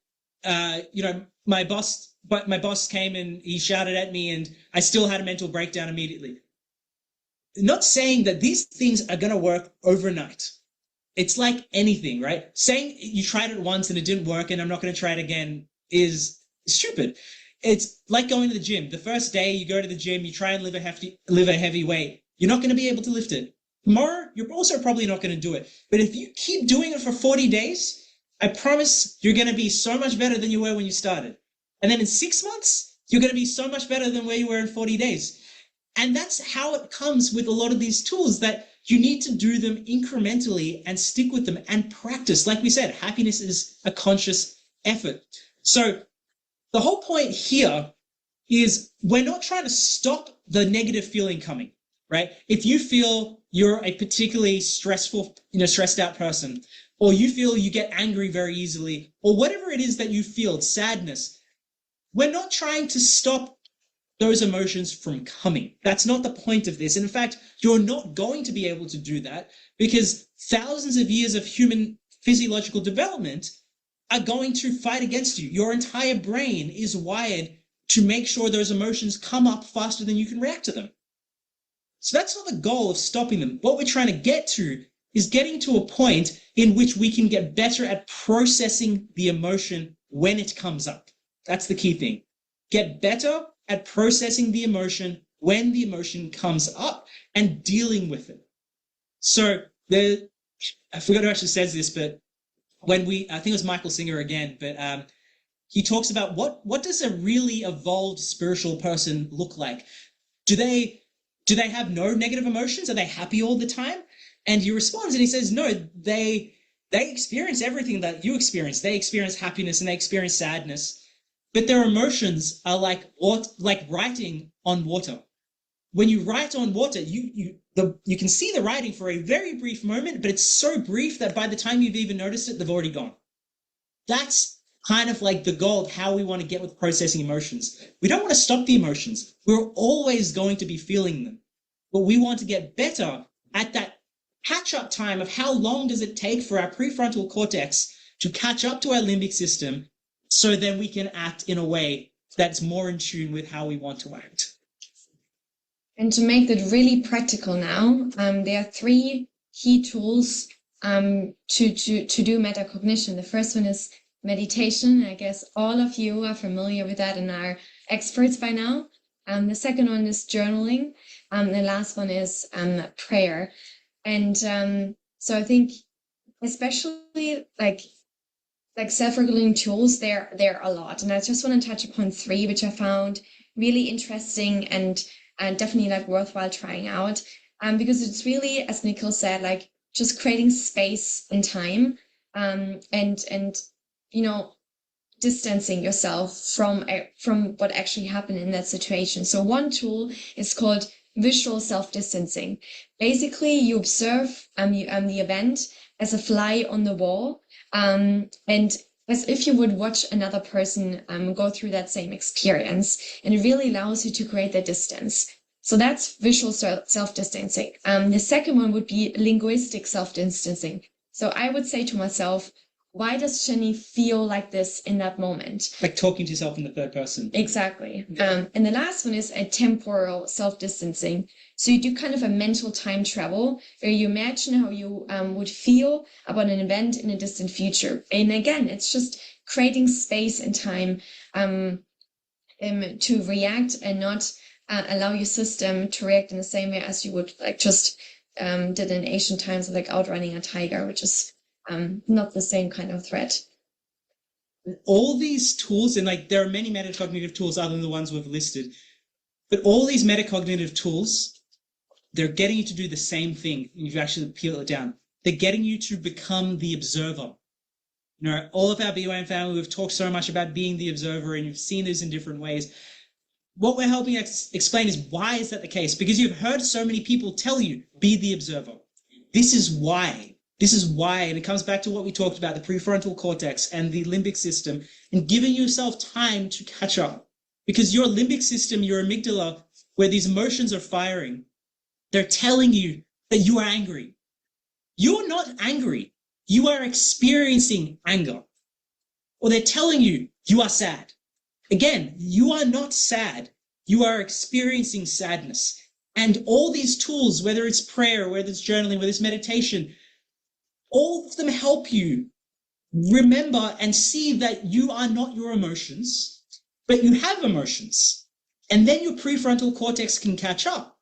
B: my boss came and he shouted at me and I still had a mental breakdown immediately. Not saying that these things are going to work overnight. It's like anything, right? Saying you tried it once and it didn't work and I'm not going to try it again is stupid. It's like going to the gym. The first day you go to the gym, you try and lift a heavy weight. You're not going to be able to lift it. Tomorrow, you're also probably not going to do it. But if you keep doing it for 40 days, I promise you're going to be so much better than you were when you started. And then in 6 months, you're going to be so much better than where you were in 40 days. And that's how it comes with a lot of these tools, that you need to do them incrementally and stick with them and practice. Like we said, happiness is a conscious effort. So the whole point here is we're not trying to stop the negative feeling coming, right? If you feel you're a particularly stressed out person, or you feel you get angry very easily, or whatever it is that you feel, sadness, we're not trying to stop those emotions from coming. That's not the point of this. And in fact, you're not going to be able to do that because thousands of years of human physiological development are going to fight against you. Your entire brain is wired to make sure those emotions come up faster than you can react to them. So that's not the goal of stopping them. What we're trying to get to is getting to a point in which we can get better at processing the emotion when it comes up. That's the key thing. Get better at processing the emotion when the emotion comes up and dealing with it. So I forgot who actually says this, but I think it was Michael Singer again, but he talks about what does a really evolved spiritual person look like? Do they have no negative emotions? Are they happy all the time? And he responds and he says, no, they experience everything that you experience. They experience happiness and they experience sadness. But their emotions are like writing on water. When you write on water, you can see the writing for a very brief moment, but it's so brief that by the time you've even noticed it, they've already gone. That's kind of like the goal of how we want to get with processing emotions. We don't want to stop the emotions. We're always going to be feeling them. But we want to get better at that catch-up time of how long does it take for our prefrontal cortex to catch up to our limbic system, so then we can act in a way that's more in tune with how we want to act.
C: And to make that really practical now, there are 3 key tools to do metacognition. The first one is meditation. I guess all of you are familiar with that and are experts by now. The second one is journaling. The last one is prayer. And so I think especially like self-regulating tools, there are a lot. And I just want to touch upon 3, which I found really interesting and definitely like worthwhile trying out. Because it's really, as Nikhil said, like just creating space and time, and distancing yourself from what actually happened in that situation. So one tool is called visual self-distancing. Basically, you observe the event as a fly on the wall, and as if you would watch another person go through that same experience. And it really allows you to create that distance. So that's visual self-distancing. The second one would be linguistic self-distancing. So I would say to myself, why does Jenny feel like this in that moment?
B: Like talking to yourself in the third person.
C: Exactly. And the last one is a temporal self-distancing. So you do kind of a mental time travel where you imagine how you would feel about an event in a distant future. And again, it's just creating space and time to react and not allow your system to react in the same way as you would like just did in ancient times, like outrunning a tiger, which is not the same kind of threat.
B: All these tools, and like there are many metacognitive tools other than the ones we've listed, but all these metacognitive tools, they're getting you to do the same thing. If you actually peel it down, they're getting you to become the observer. You know, all of our BYM family, we've talked so much about being the observer, and you've seen this in different ways. What we're helping explain is, why is that the case? Because you've heard so many people tell you, be the observer. This is why. This is why, and it comes back to what we talked about, the prefrontal cortex and the limbic system, and giving yourself time to catch up. Because your limbic system, your amygdala, where these emotions are firing, they're telling you that you are angry. You're not angry. You are experiencing anger. Or they're telling you you are sad. Again, you are not sad. You are experiencing sadness. And all these tools, whether it's prayer, whether it's journaling, whether it's meditation, all of them help you remember and see that you are not your emotions, but you have emotions. And then your prefrontal cortex can catch up,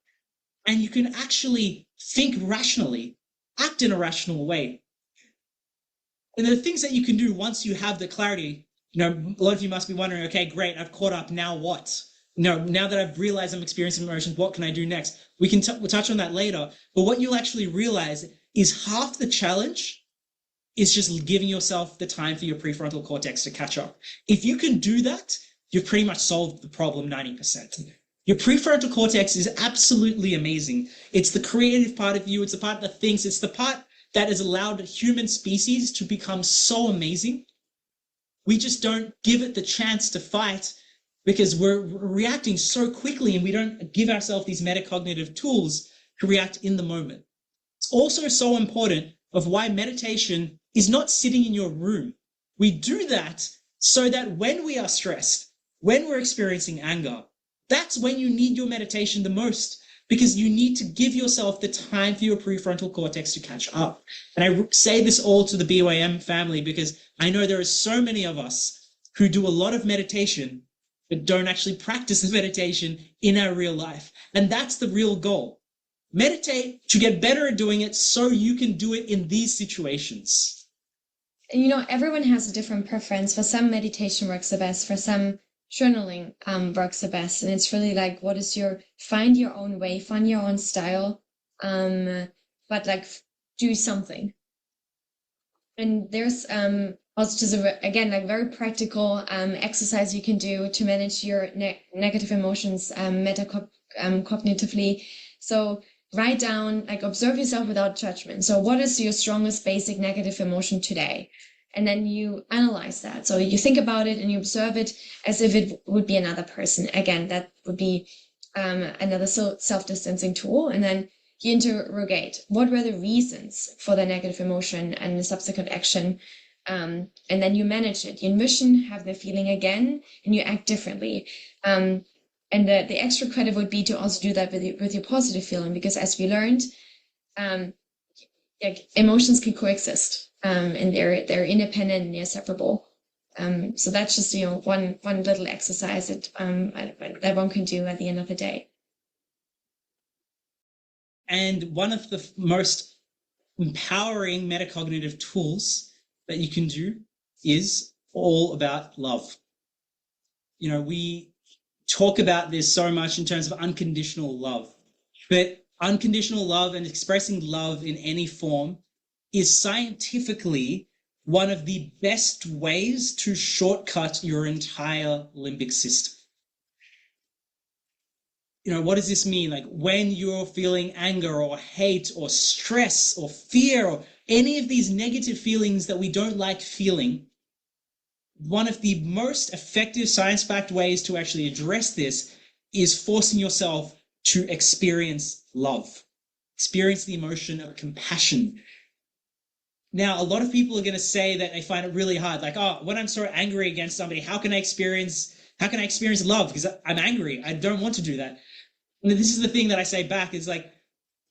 B: and you can actually think rationally, act in a rational way. And there are things that you can do once you have the clarity. You know, a lot of you must be wondering, okay, great, I've caught up, now what? Now that I've realized I'm experiencing emotions, what can I do next? We'll touch on that later. But what you'll actually realize is half the challenge is just giving yourself the time for your prefrontal cortex to catch up. If you can do that, you've pretty much solved the problem 90%. Your prefrontal cortex is absolutely amazing. It's the creative part of you. It's the part that thinks. It's the part that has allowed human species to become so amazing. We just don't give it the chance to fight because we're reacting so quickly, and we don't give ourselves these metacognitive tools to react in the moment. It's also so important of why meditation is not sitting in your room. We do that so that when we are stressed, when we're experiencing anger, that's when you need your meditation the most, because you need to give yourself the time for your prefrontal cortex to catch up. And I say this all to the BYM family because I know there are so many of us who do a lot of meditation but don't actually practice the meditation in our real life. And that's the real goal. Meditate to get better at doing it so you can do it in these situations.
C: And you know, everyone has a different preference. For some, meditation works the best. For some, journaling works the best. And it's really like, find your own way, find your own style, but like do something. And there's also just again, like very practical exercise you can do to manage your negative emotions metacognitively. So write down, like observe yourself without judgment. So what is your strongest basic negative emotion today? And then you analyze that. So you think about it and you observe it as if it would be another person. Again, that would be another self-distancing tool. And then you interrogate, what were the reasons for the negative emotion and the subsequent action? And then you manage it. You envision, have the feeling again, and you act differently. And the extra credit would be to also do that with your positive feeling, because as we learned, emotions can coexist. And they're independent and they're separable. So that's just one little exercise that one can do at the end of the day.
B: And one of the most empowering metacognitive tools that you can do is all about love. You know, we talk about this so much in terms of unconditional love, but unconditional love and expressing love in any form is scientifically one of the best ways to shortcut your entire limbic system. You know, what does this mean? Like when you're feeling anger or hate or stress or fear or any of these negative feelings that we don't like feeling, one of the most effective science-backed ways to actually address this is forcing yourself to experience love, experience the emotion of compassion. Now, a lot of people are going to say that they find it really hard. Like, oh, when I'm so angry against somebody, how can I experience love? Because I'm angry. I don't want to do that. And this is the thing that I say back is like,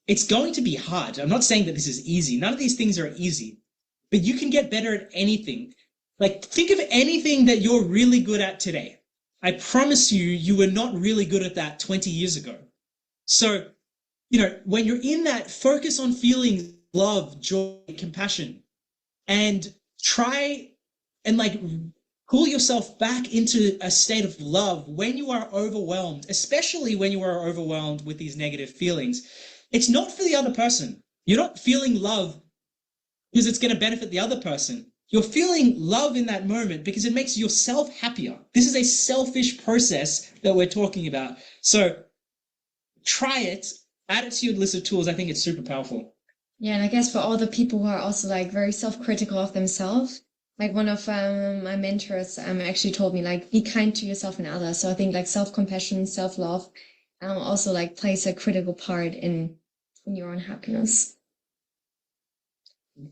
B: it's going to be hard. I'm not saying that this is easy. None of these things are easy, but you can get better at anything. Like, think of anything that you're really good at today. I promise you, you were not really good at that 20 years ago. So, when you're in that, focus on feeling love, joy, compassion, and try and like pull yourself back into a state of love when you are overwhelmed, especially when you are overwhelmed with these negative feelings. It's not for the other person. You're not feeling love because it's going to benefit the other person. You're feeling love in that moment because it makes yourself happier. This is a selfish process that we're talking about. So try it, add it to your list of tools. I think it's super powerful.
C: Yeah, and I guess for all the people who are also like very self-critical of themselves, like one of my mentors actually told me like be kind to yourself and others. So I think like self-compassion, self-love also like plays a critical part in your own happiness.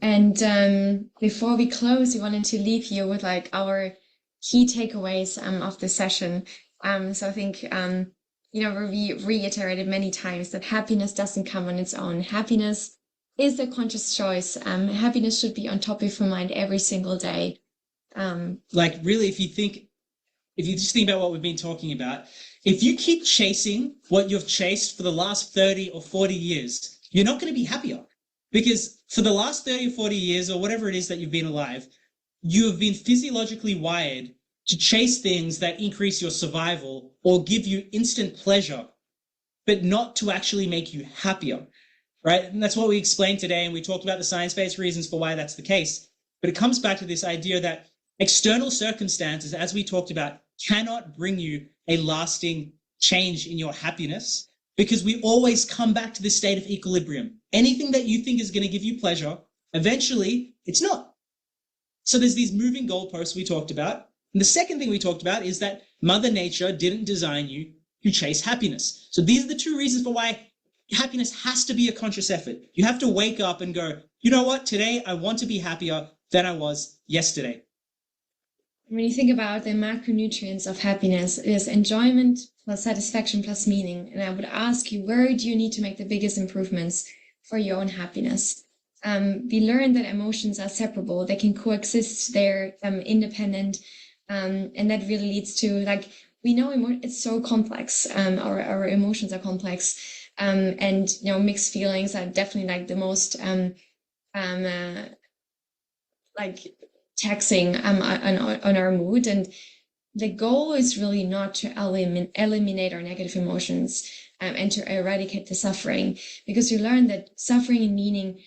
C: And before we close, we wanted to leave you with like our key takeaways of the session. So I think we reiterated many times that happiness doesn't come on its own. Happiness is a conscious choice. Happiness should be on top of your mind every single day.
B: Like really, if you just think about what we've been talking about, if you keep chasing what you've chased for the last 30 or 40 years, you're not going to be happier. Because for the last 30 or 40 years, or whatever it is that you've been alive, you have been physiologically wired to chase things that increase your survival or give you instant pleasure, but not to actually make you happier, right? And that's what we explained today, and we talked about the science-based reasons for why that's the case. But it comes back to this idea that external circumstances, as we talked about, cannot bring you a lasting change in your happiness, because we always come back to this state of equilibrium. Anything that you think is going to give you pleasure, eventually it's not. So there's these moving goalposts we talked about. And the second thing we talked about is that Mother Nature didn't design you to chase happiness. So these are the two reasons for why happiness has to be a conscious effort. You have to wake up and go, you know what, today I want to be happier than I was yesterday.
C: When you think about the macronutrients of happiness, it is enjoyment plus satisfaction plus meaning. And I would ask you, where do you need to make the biggest improvements for your own happiness? We learned that emotions are separable. They can coexist. They're independent. And that really leads to, like, we know it's so complex. Our emotions are complex. And, mixed feelings are definitely like the most, taxing on our mood. And the goal is really not to eliminate our negative emotions and to eradicate the suffering, because we learn that suffering and meaning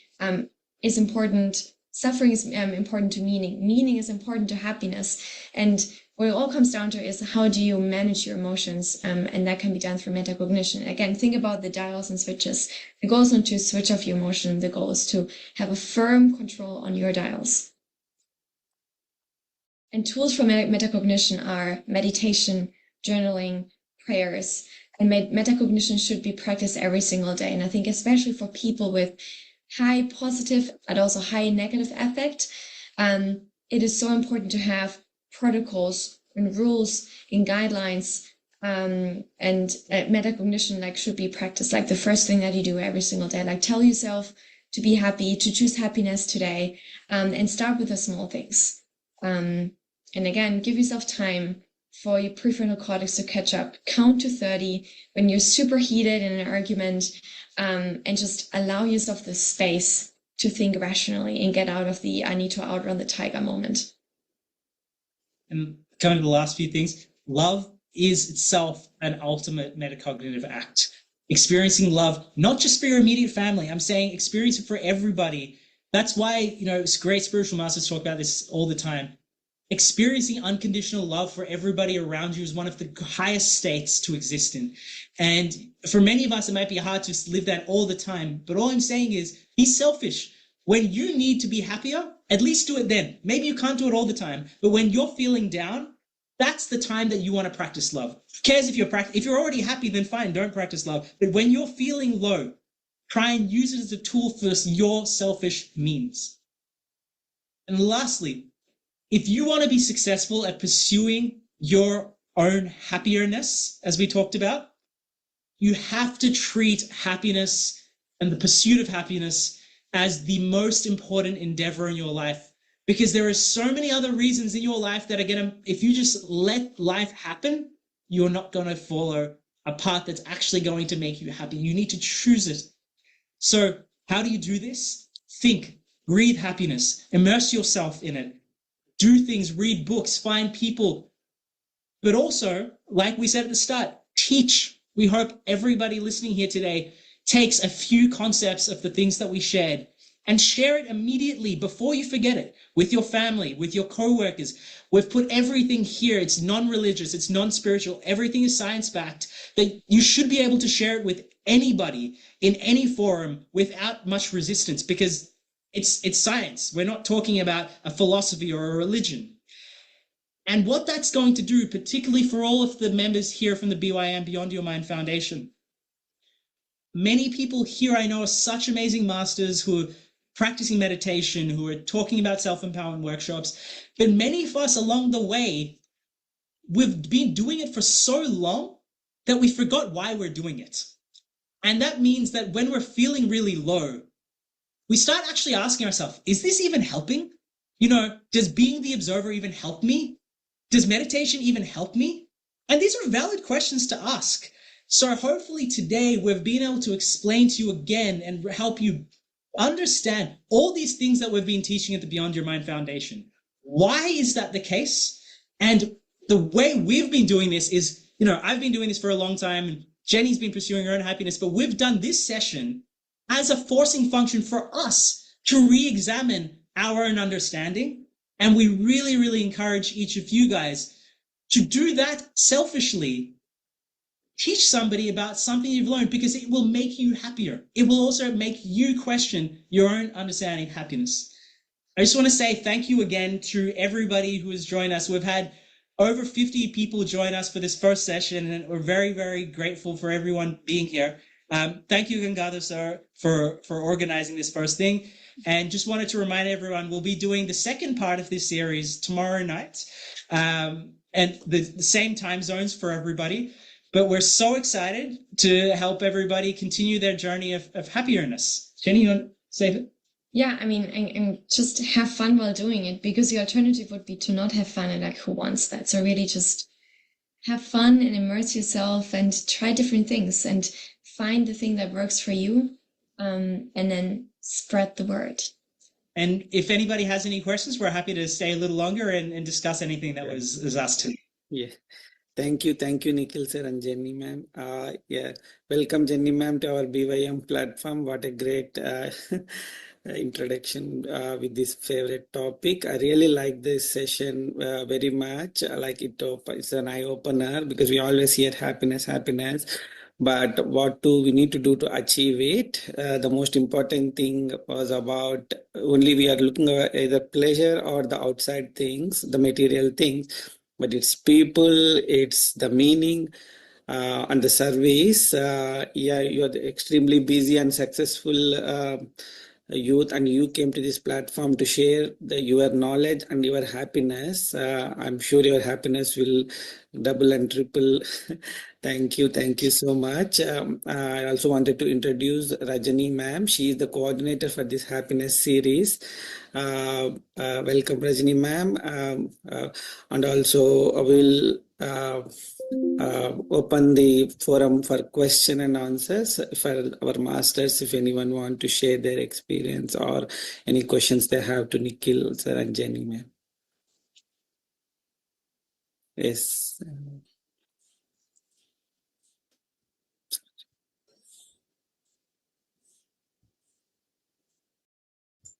C: is important. Suffering is important to meaning. Meaning is important to happiness. And what it all comes down to is how do you manage your emotions? And that can be done through metacognition. Again, think about the dials and switches. The goal is not to switch off your emotion. The goal is to have a firm control on your dials. And tools for metacognition are meditation, journaling, prayers, and metacognition should be practiced every single day. And I think especially for people with high positive, but also high negative affect, it is so important to have protocols and rules and guidelines, and metacognition should be practiced like the first thing that you do every single day. Like tell yourself to be happy, to choose happiness today, and start with the small things. And again, give yourself time for your prefrontal cortex to catch up. Count to 30 when you're super heated in an argument, and just allow yourself the space to think rationally and get out of the I need to outrun the tiger moment.
B: And coming to the last few things, love is itself an ultimate metacognitive act. Experiencing love, not just for your immediate family, I'm saying experience it for everybody. That's why, great spiritual masters talk about this all the time. Experiencing unconditional love for everybody around you is one of the highest states to exist in. And for many of us, it might be hard to live that all the time. But all I'm saying is be selfish. When you need to be happier, at least do it then. Maybe you can't do it all the time. But when you're feeling down, that's the time that you want to practice love. Who cares if you're already happy, then fine, don't practice love. But when you're feeling low, try and use it as a tool for your selfish means. And lastly, if you want to be successful at pursuing your own happiness, as we talked about, you have to treat happiness and the pursuit of happiness as the most important endeavor in your life, because there are so many other reasons in your life that are going to, if you just let life happen, you're not going to follow a path that's actually going to make you happy. You need to choose it. So how do you do this? Think, breathe happiness, immerse yourself in it, do things, read books, find people, but also, like we said at the start, teach. We hope everybody listening here today takes a few concepts of the things that we shared and share it immediately before you forget it with your family, with your co-workers. We've put everything here. It's non-religious, it's non-spiritual, everything is science-backed, that you should be able to share it with anybody in any forum without much resistance, because it's science. We're not talking about a philosophy or a religion. And what that's going to do, particularly for all of the members here from the BYM Beyond Your Mind Foundation, many people here I know are such amazing masters who are practicing meditation, who are talking about self-empowerment workshops, but many of us along the way, we've been doing it for so long that we forgot why we're doing it. And that means that when we're feeling really low, we start actually asking ourselves, is this even helping? Does being the observer even help me? Does meditation even help me? And these are valid questions to ask. So hopefully today we've been able to explain to you again and help you understand all these things that we've been teaching at the Beyond Your Mind Foundation. Why is that the case? And the way we've been doing this is, I've been doing this for a long time, and Jenny's been pursuing her own happiness, but we've done this session as a forcing function for us to re-examine our own understanding. And we really, really encourage each of you guys to do that selfishly. Teach somebody about something you've learned, because it will make you happier. It will also make you question your own understanding of happiness. I just want to say thank you again to everybody who has joined us. We've had over 50 people join us for this first session, and we're very, very grateful for everyone being here. Thank you, Gangadhar sir, for organizing this first thing. And just wanted to remind everyone, we'll be doing the second part of this series tomorrow night, and the same time zones for everybody. But we're so excited to help everybody continue their journey of happiness. Jenny, you want to say it?
C: Yeah, I mean, and just have fun while doing it, because the alternative would be to not have fun, and who wants that? So really just have fun and immerse yourself and try different things and find the thing that works for you, and then spread the word.
B: And if anybody has any questions, we're happy to stay a little longer and discuss anything that was asked to.
A: Yeah. Thank you, Nikhil sir and Jenny ma'am. Welcome Jenny ma'am to our BYM platform. What a great introduction with this favorite topic. I really like this session very much. I like it. It's an eye opener, because we always hear happiness, but what do we need to do to achieve it? The most important thing was about only we are looking at either pleasure or the outside things, the material things. But it's people, it's the meaning and the service. You're extremely busy and successful youth, and you came to this platform to share your knowledge and your happiness. I'm sure your happiness will double and triple. Thank you so much. I also wanted to introduce Rajani ma'am. She is the coordinator for this happiness series. Welcome Rajani ma'am. And also we'll open the forum for question and answers for our masters, if anyone want to share their experience or any questions they have to Nikhil sir and Jenny ma'am. Yes.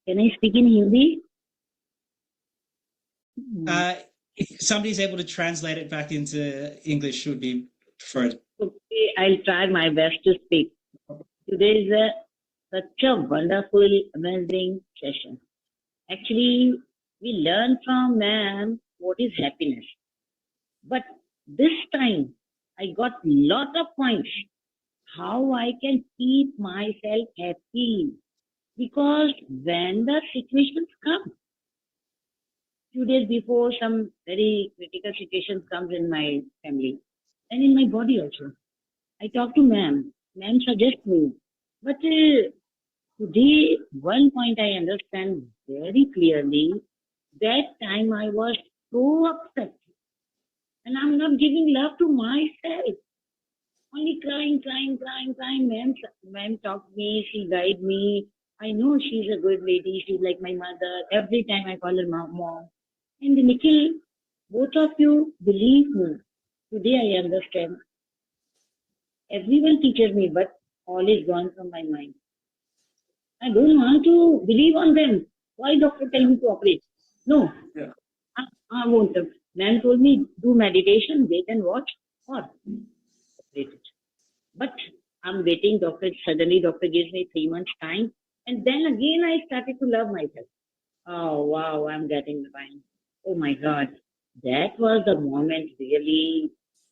D: Can I speak in Hindi?
B: If somebody's able to translate it back into English, would be preferred.
D: Okay, I'll try my best to speak. Today is such a wonderful, amazing session. Actually, we learn from ma'am what is happiness. But this time, I got lot of points how I can keep myself happy. Because when the situations come, Few days before, some very critical situations comes in my family and in my body also. I talk to ma'am. Ma'am suggests me. But today, one point I understand very clearly. That time I was so upset. And I'm not giving love to myself. Only crying. Ma'am talked me, she guided me. I know she's a good lady. She's like my mother. Every time I call her mom. And Nikhil, both of you believe me. Today I understand. Everyone teaches me, but all is gone from my mind. I don't want to believe on them. Why doctor tell me to operate? No,
B: Yeah.
D: I won't. Man told me do meditation, wait and watch, or operate it. But I'm waiting. Suddenly doctor gives me 3 months time, and then again I started to love myself. Oh wow, I'm getting fine. Oh my God, that was the moment really.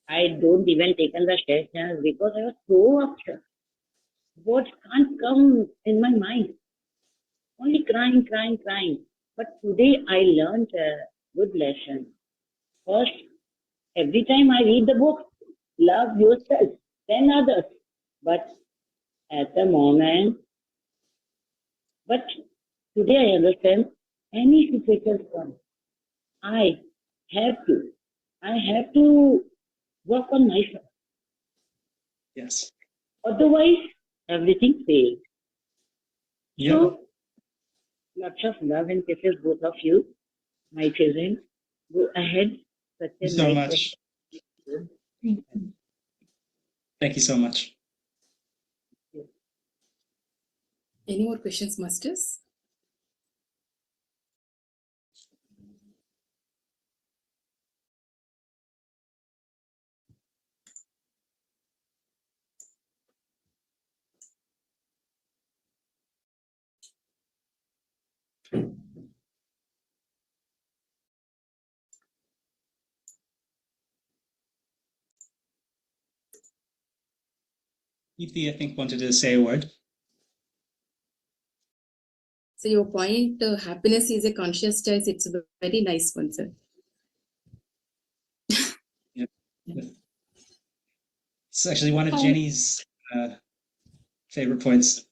D: I don't even taken the test because I was so upset. Words can't come in my mind. Only crying. But today I learned a good lesson. First, every time I read the book, love yourself, then others. But at the moment, but today I understand any situation comes. I have to work on myself.
B: Yes.
D: Otherwise, everything fails.
B: Yeah.
D: So, lots of love and kisses, both of you, my children. Go ahead. Such a
B: Thank you so
D: nice
B: much.
D: session.
B: Thank you so much.
E: Any more questions, masters?
B: Preeti, I think, wanted to say a word.
E: So your point, happiness is a conscious choice. It's a very nice one, sir.
B: Yeah. It's actually one of Jenny's favorite points.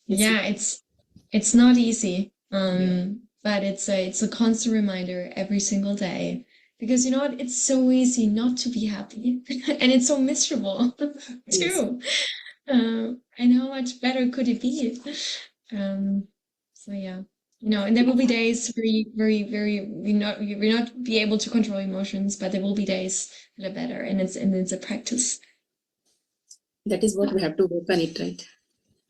C: Yeah, it's not easy. But it's a constant reminder every single day. Because you know what? It's so easy not to be happy. And it's so miserable too. And how much better could it be? So yeah. You know, and there will be days we not be able to control emotions, but there will be days that are better, and it's a practice.
E: That is what we have to work on it, right?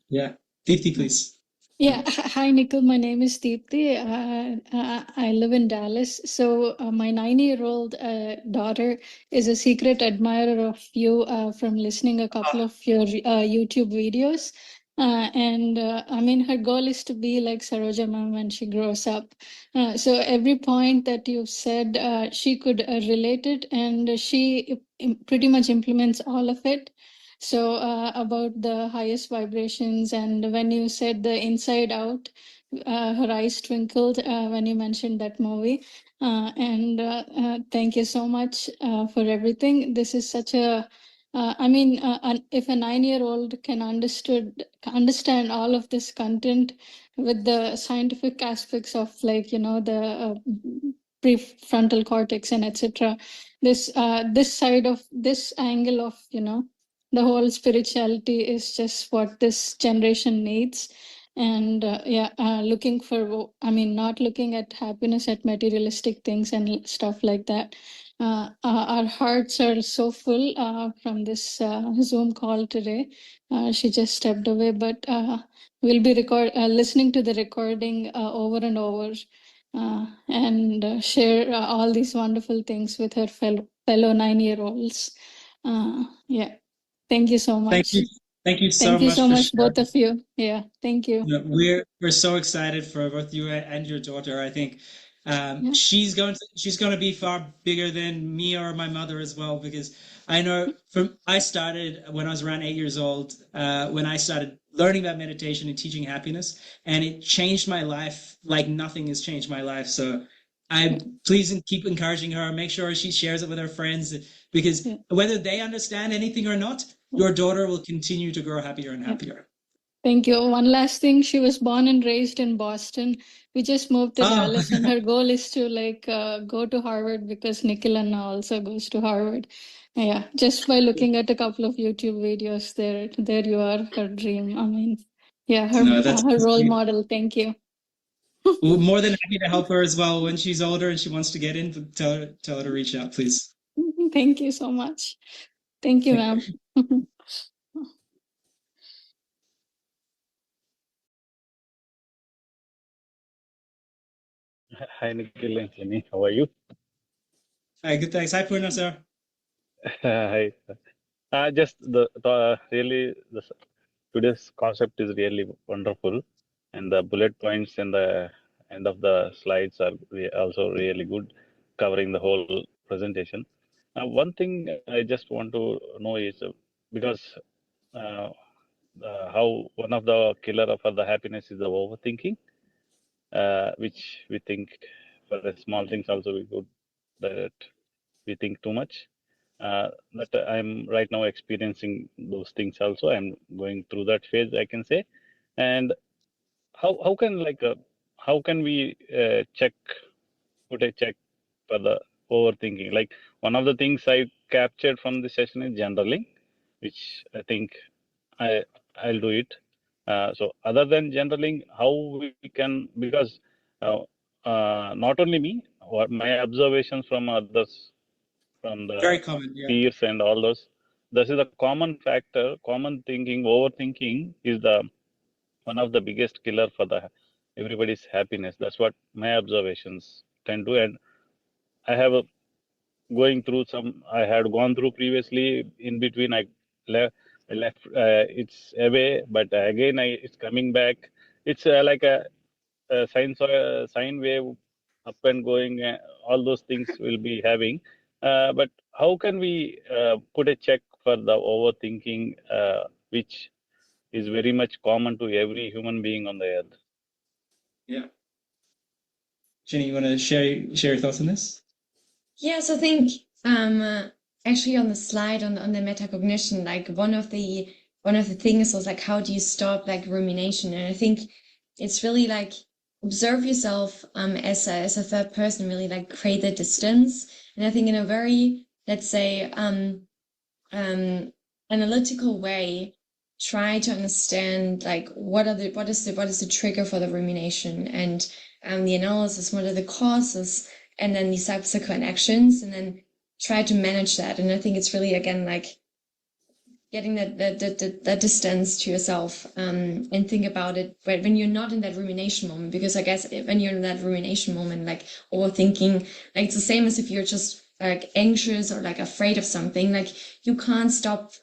B: Yeah. Deepti, please.
F: Yeah, hi Nikhil. My name is Deepti. I live in Dallas. So my 9-year-old daughter is a secret admirer of you from listening a couple of your YouTube videos. I mean, her goal is to be like Saroja ma'am when she grows up. So every point that you've said, she could relate it, and she pretty much implements all of it. So about the highest vibrations, and when you said the Inside Out, her eyes twinkled when you mentioned that movie. Thank you so much for everything. This is such a, if a 9-year-old can understand all of this content with the scientific aspects of, like, you know, the prefrontal cortex and etc. This side of this angle of, you know, the whole spirituality is just what this generation needs. And looking for, not looking at happiness at materialistic things and stuff like that. Our hearts are so full from this Zoom call today. She just stepped away, but we'll be listening to the recording over and over, and share all these wonderful things with her fellow 9-year-olds. Yeah. Thank you so much.
B: Thank you. Thank you so
F: Thank you
B: much
F: so
B: for
F: much, both
B: sharing.
F: of you. Yeah, thank you.
B: Yeah, we're so excited for both you and your daughter. I think
F: Yeah.
B: she's going to be far bigger than me or my mother as well, because I know I started when I was around 8 years old, when I started learning about meditation and teaching happiness, and it changed my life like nothing has changed my life. So please keep encouraging her. Make sure she shares it with her friends, because whether they understand anything or not, your daughter will continue to grow happier and happier.
F: Thank you. One last thing, she was born and raised in Boston. We just moved to Dallas, and her goal is to go to Harvard, because Nikhil Anna also goes to Harvard. Yeah, just by looking at a couple of YouTube videos, there you are, her dream. I mean, yeah, her role model. Thank you.
B: We're more than happy to help her as well when she's older and she wants to get in. Tell her to reach out, please.
F: Thank you so much. Thank you, ma'am.
G: Hi, Nikhil and Jenny. How are you?
B: Hi, good, thanks. Hi, Purna, sir.
G: Hi. Just really today's concept is really wonderful, and the bullet points and the end of the slides are also really good, covering the whole presentation. One thing I just want to know is because how one of the killer for the happiness is the overthinking, which we think for the small things also we could that we think too much. But I'm right now experiencing those things also. I'm going through that phase, I can say. And how can we put a check for the overthinking? Like one of the things I captured from the session is journaling, which I think I'll do it. So other than journaling, how we can, because not only me, what my observations from others, from the
B: Very common, yeah.
G: peers and all those, this is a common factor. Common thinking, overthinking is the one of the biggest killer for the everybody's happiness. That's what my observations tend to. And I have going through I had gone through previously. In between, I left. It's away, but again, it's coming back. It's like a sine wave, up and going. All those things will be having. But how can we put a check for the overthinking, which is very much common to every human being on the earth?
B: Yeah. Jenny, you want to share your thoughts on this?
C: Yes, I think actually on the slide on the metacognition, like one of the things was like, how do you stop like rumination? And I think it's really like observe yourself as a third person, really like create the distance. And I think in a very, let's say, analytical way, try to understand like what is the trigger for the rumination, and the analysis, what are the causes, and then the subsequent actions, and then try to manage that. And I think it's really, again, like getting that distance to yourself, and think about it when you're not in that rumination moment, because I guess when you're in that rumination moment, like overthinking, like it's the same as if you're just like anxious or like afraid of something, like you can't stop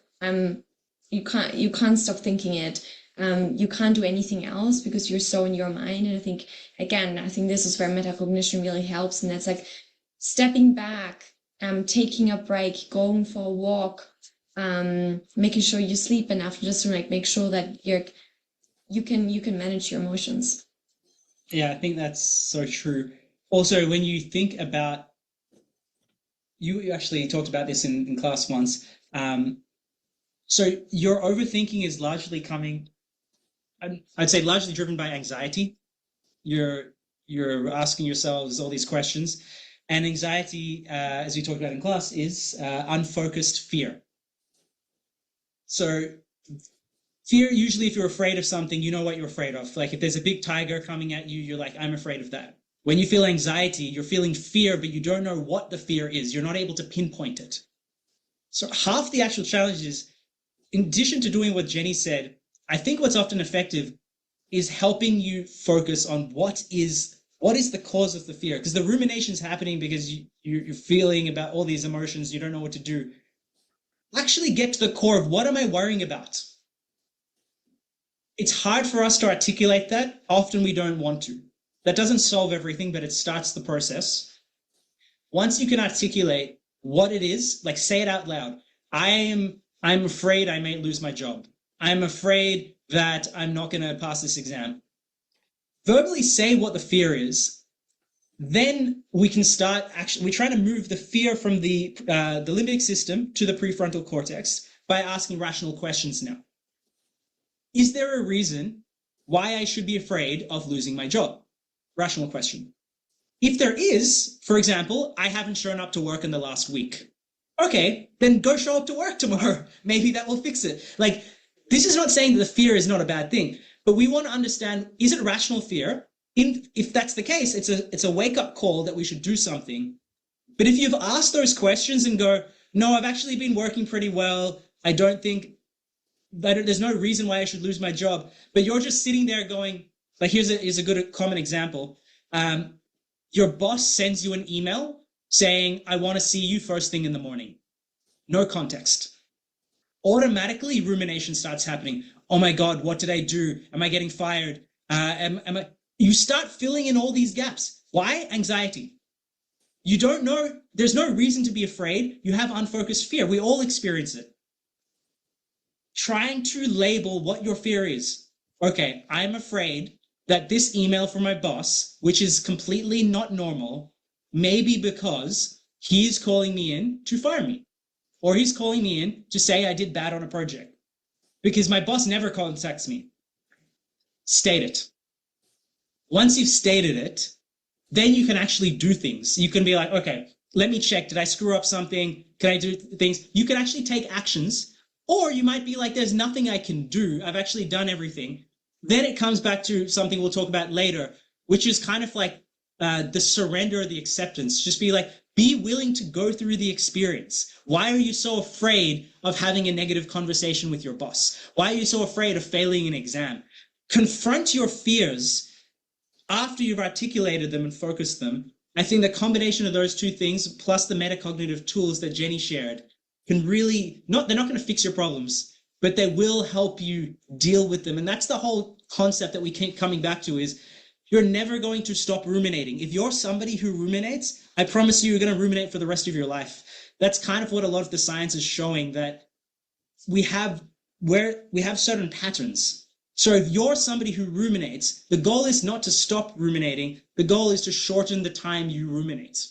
C: stop thinking it. You can't do anything else because you're so in your mind. And I think this is where metacognition really helps. And that's like stepping back, taking a break, going for a walk, making sure you sleep enough, just to like make sure that you can manage your emotions.
B: Yeah, I think that's so true. Also, when you think about, you actually talked about this in class once. So your overthinking is largely I'd say largely driven by anxiety. You're asking yourselves all these questions, and anxiety, as we talked about in class, is unfocused fear. So fear, usually if you're afraid of something, you know what you're afraid of. Like if there's a big tiger coming at you, you're like, I'm afraid of that. When you feel anxiety, you're feeling fear, but you don't know what the fear is. You're not able to pinpoint it. So half the actual challenge is, in addition to doing what Jenny said, I think what's often effective is helping you focus on what is the cause of the fear. Because the rumination is happening because you're feeling about all these emotions, you don't know what to do. Actually get to the core of, what am I worrying about? It's hard for us to articulate that. Often we don't want to. That doesn't solve everything, but it starts the process. Once you can articulate what it is, like say it out loud. I'm afraid I may lose my job. I'm afraid that I'm not going to pass this exam. Verbally say what the fear is. then we can start actually, we try to move the fear from the limbic system to the prefrontal cortex by asking rational questions now. Is there a reason why I should be afraid of losing my job? Rational question. If there is, for example, I haven't shown up to work in the last week. Okay, then go show up to work tomorrow. Maybe that will fix it. Like, this is not saying that the fear is not a bad thing, but we want to understand, is it rational fear? If that's the case, it's a wake-up call that we should do something. But if you've asked those questions and go, no, I've actually been working pretty well, I don't think that there's no reason why I should lose my job, but you're just sitting there going, like, here's a good common example. Your boss sends you an email saying, I want to see you first thing in the morning. No context. Automatically, rumination starts happening. Oh my God, what did I do? Am I getting fired? You start filling in all these gaps. Why? Anxiety. You don't know. There's no reason to be afraid. You have unfocused fear. We all experience it. Trying to label what your fear is. Okay, I'm afraid that this email from my boss, which is completely not normal, may be because he's calling me in to fire me, or he's calling me in to say I did bad on a project, because my boss never contacts me. State it. Once you've stated it, then you can actually do things. You can be like, okay, let me check. Did I screw up something? Can I do things? You can actually take actions, or you might be like, there's nothing I can do. I've actually done everything. Then it comes back to something we'll talk about later, which is kind of like the surrender or the acceptance. Just be like, be willing to go through the experience. Why are you so afraid of having a negative conversation with your boss? Why are you so afraid of failing an exam? Confront your fears after you've articulated them and focused them. I think the combination of those two things, plus the metacognitive tools that Jenny shared, can really, they're not going to fix your problems, but they will help you deal with them. And that's the whole concept that we keep coming back to, is you're never going to stop ruminating. If you're somebody who ruminates, I promise you, you're going to ruminate for the rest of your life. That's kind of what a lot of the science is showing, that we have certain patterns. So if you're somebody who ruminates, the goal is not to stop ruminating. The goal is to shorten the time you ruminate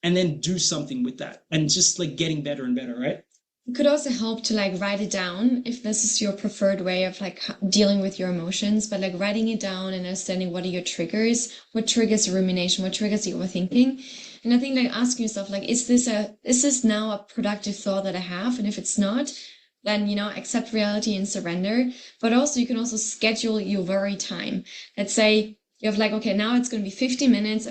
B: and then do something with that, and just like getting better and better, right?
C: It could also help to like write it down if this is your preferred way of like dealing with your emotions, but like writing it down and understanding what are your triggers, what triggers rumination, what triggers the overthinking. And I think like asking yourself, like, is this now a productive thought that I have? And if it's not, then, accept reality and surrender. But also you can also schedule your worry time. Let's say you have like, okay, now it's going to be 50 minutes.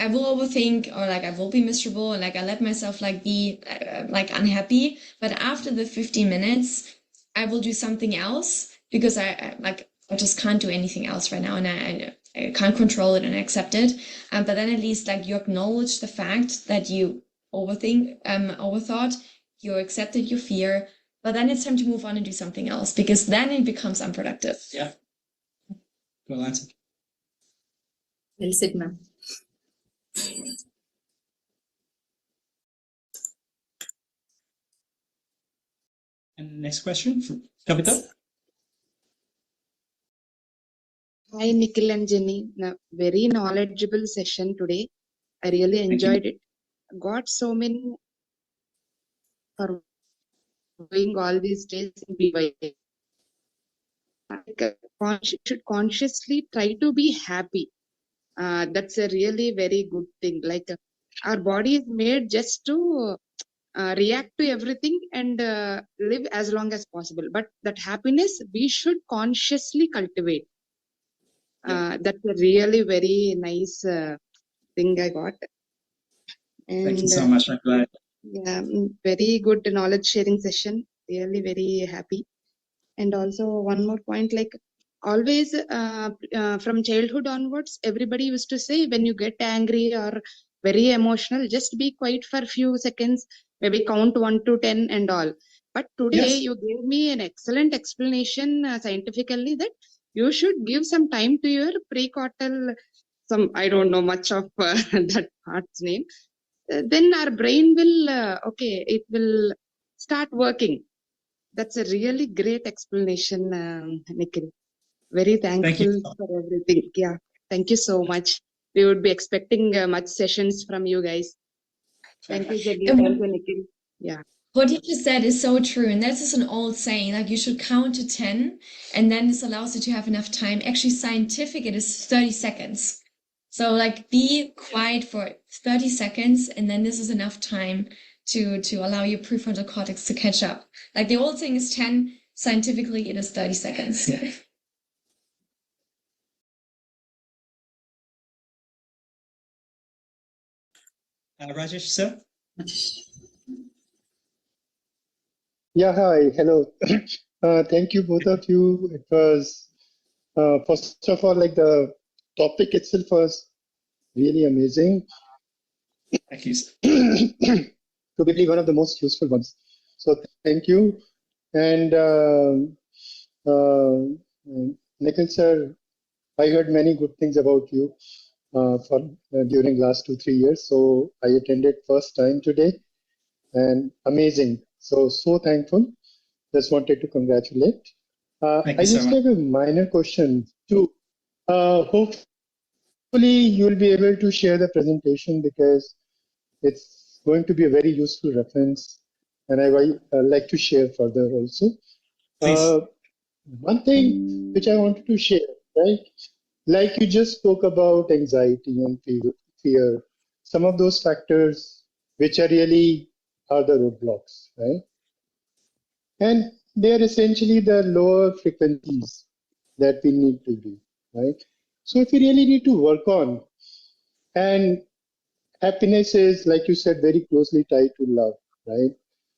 C: I will overthink, or like I will be miserable, and like I let myself like be like unhappy. But after the 50 minutes, I will do something else, because I just can't do anything else right now, and I can't control it and accept it. But then at least like you acknowledge the fact that you overthought, you accepted your fear, but then it's time to move on and do something else, because then it becomes unproductive.
B: Yeah. Well answered.
E: Well said, ma'am.
B: And next question from Kavita.
H: Hi, Nikhil and Jenny. Very knowledgeable session today. I really enjoyed it. Got so many for doing all these days in BYA. Should consciously try to be happy. That's a really very good thing. Like our body is made just to react to everything and live as long as possible. But that happiness we should consciously cultivate. That's a really very nice thing I got. And,
B: thank you so much. I'm glad.
H: Yeah, very good knowledge sharing session. Really very happy. And also one more point, like always from childhood onwards, everybody used to say when you get angry or very emotional, just be quiet for a few seconds, maybe count 1 to 10 and all. But today you gave me an excellent explanation scientifically that you should give some time to your precortical, I don't know much of that part's name. Then our brain will, it will start working. That's a really great explanation, Nikhil. Very thankful for everything. Yeah, thank you so much. we would be expecting much sessions from you guys. Thank you, Jenny.
C: And
H: Thank you, Nikhil. Yeah.
C: what you just said is so true, and that's just an old saying, like you should count to 10, and then this allows you to have enough time. Actually, scientific, it is 30 seconds. So like be quiet for 30 seconds, and then this is enough time to allow your prefrontal cortex to catch up. Like the old saying is 10, scientifically it is 30 seconds.
B: Yeah. Rajesh, sir?
I: Yeah, hi, hello. Thank you, both of you. It was, first of all, like the topic itself was really amazing.
B: Thank you, sir.
I: Probably one of the most useful ones. So thank you. And Nikhil sir, I heard many good things about you during last 2-3 years. So I attended first time today, and amazing. So thankful. Just wanted to congratulate.
B: Thank
I: I
B: you so
I: just
B: much.
I: have a minor question too. Hopefully you'll be able to share the presentation because it's going to be a very useful reference, and I would like to share further also.
B: Please.
I: One thing which I wanted to share, right? Like you just spoke about anxiety and fear, some of those factors which are really are the roadblocks, right? And they are essentially the lower frequencies that we need to do, right? So if we really need to work on, and happiness is, like you said, very closely tied to love, right?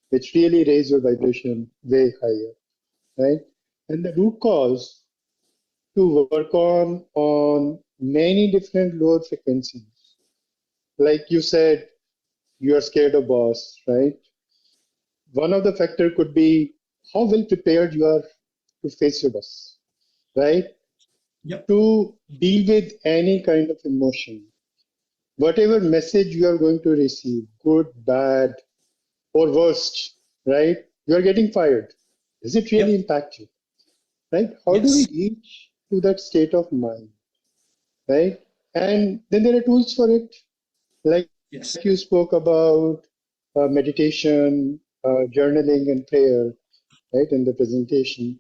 I: Which really raise your vibration way higher, right? And the root cause to work on many different lower frequencies. Like you said, you are scared of boss, right? One of the factor could be how well prepared you are to face your boss, right?
B: Yep.
I: To deal with any kind of emotion, whatever message you are going to receive, good, bad, or worst, right? You are getting fired. Does it really impact you, right? How do we reach to that state of mind, right? And then there are tools for it, like you spoke about meditation, journaling, and prayer, right, in the presentation.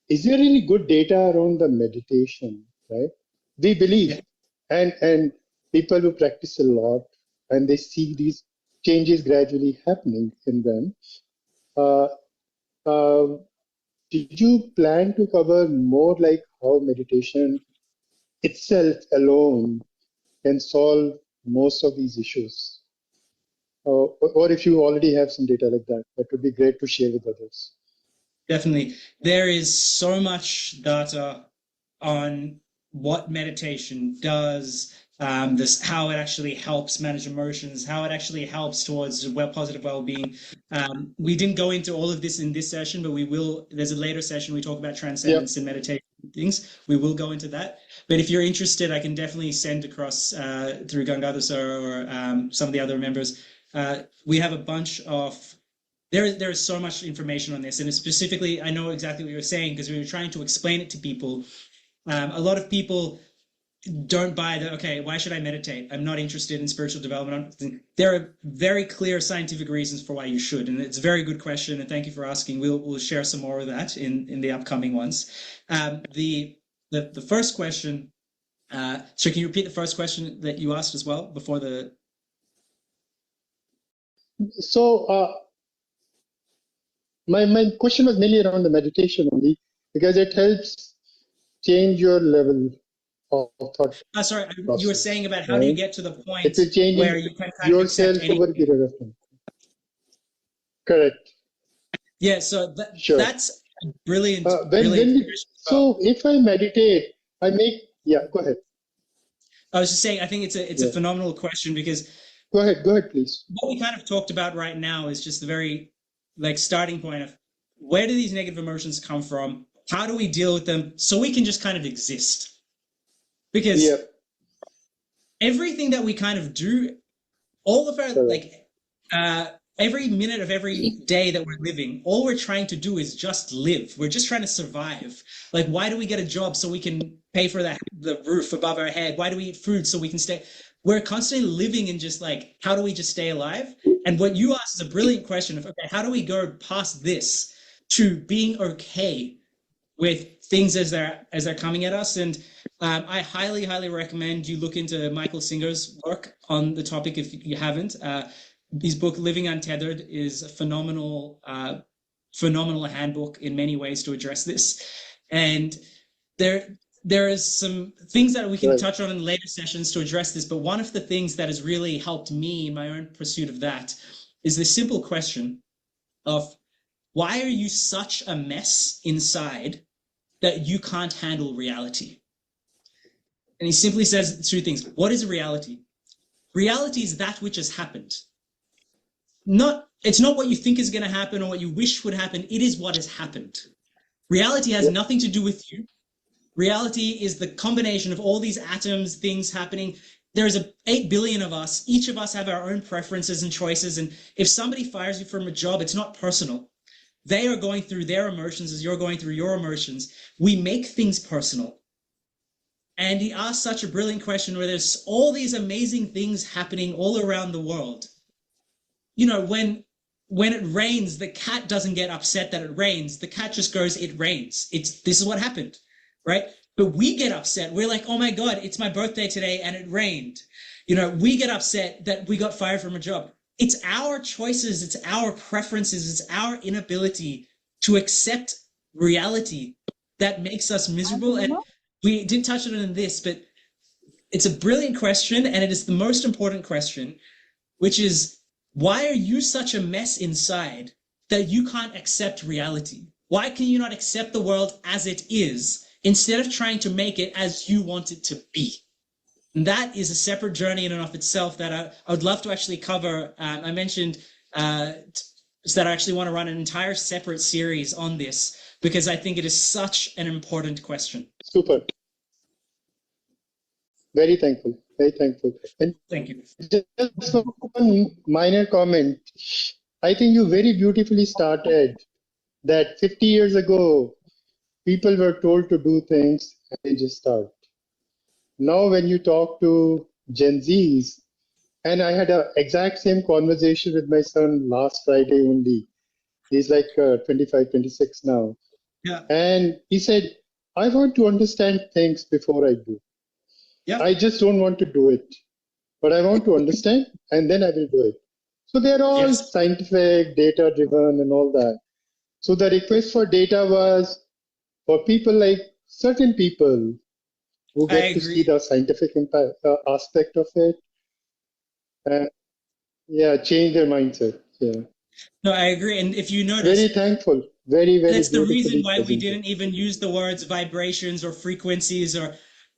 I: Is there any good data around the meditation, right? We believe, and people who practice a lot, and they see these changes gradually happening in them. Did you plan to cover more like how meditation itself alone can solve most of these issues? Or if you already have some data like that, that would be great to share with others.
B: Definitely. There is so much data on what meditation does, how it actually helps manage emotions, how it actually helps towards positive well-being. We didn't go into all of this in this session, but we will. There's a later session we talk about transcendence and meditation things. We will go into that. But if you're interested, I can definitely send across through Gangadhar sir or some of the other members. We have a bunch of there is so much information on this, and specifically, I know exactly what you're saying because we were trying to explain it to people. A lot of people don't buy the, okay, why should I meditate? I'm not interested in spiritual development. There are very clear scientific reasons for why you should, and it's a very good question, and thank you for asking. We'll share some more of that in the upcoming ones. The first question, so can you repeat the first question that you asked as well before the...
I: So my question was mainly around the meditation only, because it helps change your level of thought.
B: Sorry,
I: process,
B: you were saying about how do you get to the point where you can kind
I: yourself
B: of accept
I: over a period of time. Correct.
B: Yeah, so that's brilliant.
I: So if I meditate, I make, go ahead.
B: I was just saying, I think it's a phenomenal question because...
I: Go ahead, please.
B: What we kind of talked about right now is just the very starting point of where do these negative emotions come from? How do we deal with them so we can just kind of exist? Because everything that we kind of do, all of our every minute of every day that we're living, all we're trying to do is just live. We're just trying to survive. Like, why do we get a job? So we can pay for the roof above our head. Why do we eat food? So we can stay. We're constantly living in just like, how do we just stay alive? And what you asked is a brilliant question of, okay, how do we go past this to being okay with things as they're coming at us? And I highly recommend you look into Michael Singer's work on the topic if you haven't. His book Living Untethered is a phenomenal handbook in many ways to address this. And there is some things that we can touch on in later sessions to address this, but one of the things that has really helped me in my own pursuit of that is the simple question of, why are you such a mess inside that you can't handle reality? And he simply says two things. What is reality? Reality is that which has happened. It's not what you think is going to happen or what you wish would happen. It is what has happened. Reality has nothing to do with you. Reality is the combination of all these atoms, things happening. There's 8 billion of us. Each of us have our own preferences and choices. And if somebody fires you from a job, it's not personal. They are going through their emotions as you're going through your emotions. We make things personal. And he asked such a brilliant question where there's all these amazing things happening all around the world. You know, when it rains, the cat doesn't get upset that it rains. The cat just goes, it rains. This is what happened, right? But we get upset. We're like, oh my God, it's my birthday today and it rained. You know, we get upset that we got fired from a job. It's our choices, it's our preferences, it's our inability to accept reality that makes us miserable. And we didn't touch on it in this, but it's a brilliant question, and it is the most important question, which is, why are you such a mess inside that you can't accept reality? Why can you not accept the world as it is instead of trying to make it as you want it to be? And that is a separate journey in and of itself that I would love to actually cover. I mentioned that I actually want to run an entire separate series on this because I think it is such an important question.
I: Super. Very thankful. Very thankful. And
B: thank you.
I: Just one minor comment. I think you very beautifully started that 50 years ago, people were told to do things and they just start. Now, when you talk to Gen Zs, and I had an exact same conversation with my son last Friday only. He's like 25, 26 now.
B: Yeah.
I: And he said, I want to understand things before I do.
B: Yeah.
I: I just don't want to do it, but I want to understand and then I will do it. So they're all scientific, data driven and all that. So the request for data was for people like certain people who get to see the scientific impact aspect of it. Change their mindset. Yeah.
B: No, I agree. And if you notice,
I: very thankful. Very.
B: That's the reason why we didn't even use the words vibrations or frequencies, or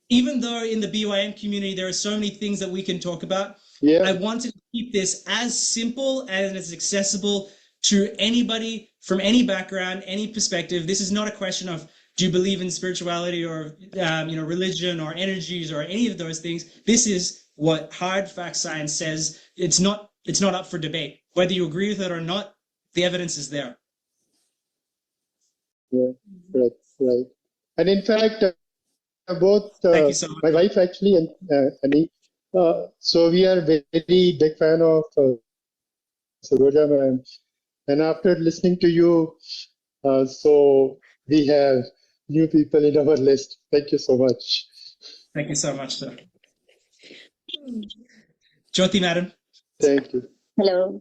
B: even though in the BYM community there are so many things that we can talk about.
I: Yeah.
B: I wanted to keep this as simple and as accessible to anybody from any background, any perspective. This is not a question of, do you believe in spirituality or religion or energies or any of those things? This is what hard fact science says. It's not up for debate. Whether you agree with it or not, the evidence is there.
I: Yeah, right. And in fact, both
B: Thank you so much.
I: my wife actually and Annie, so we are very big fan of Saroja ma'am. And after listening to you, so we have new people in our list. Thank you so much.
B: Thank you so much, sir. Jyoti, madam.
I: Thank you.
J: Hello.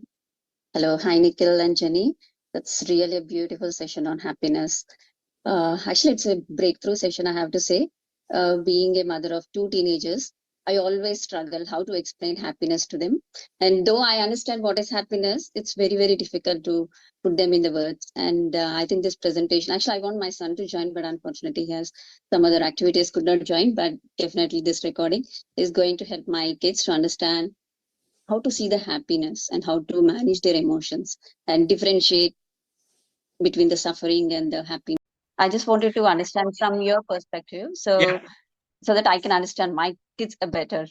J: Hi, Nikhil and Jenny. That's really a beautiful session on happiness. Actually, it's a breakthrough session, I have to say. Being a mother of 2 teenagers, I always struggle how to explain happiness to them. And though I understand what is happiness, it's very, very difficult to put them in the words. And I think this presentation, actually, I want my son to join, but unfortunately he has some other activities, could not join. But definitely this recording is going to help my kids to understand how to see the happiness and how to manage their emotions and differentiate between the suffering and the happiness. I just wanted to understand from your perspective, so that I can understand my kids better.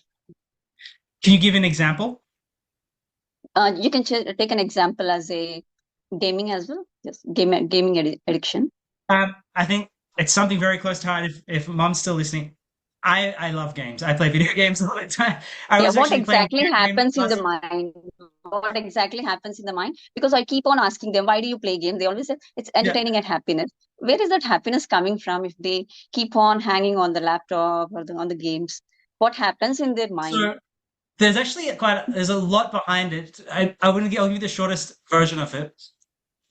B: Can you give an example?
J: You can take an example as a gaming as well. Yes, gaming addiction.
B: I think it's something very close to heart. If mom's still listening, I love games. I play video games all the time. I
J: Yeah,
B: was
J: what
B: actually playing a
J: exactly
B: video game
J: happens in the
B: last.
J: mind? What exactly happens in the mind? Because I keep on asking them, why do you play games? They always say it's
B: Yeah.
J: entertaining and happiness. Where is that happiness coming from if they keep on hanging on the laptop or on the games? What happens in their mind?
B: So there's actually there's a lot behind it. I'll give you the shortest version of it.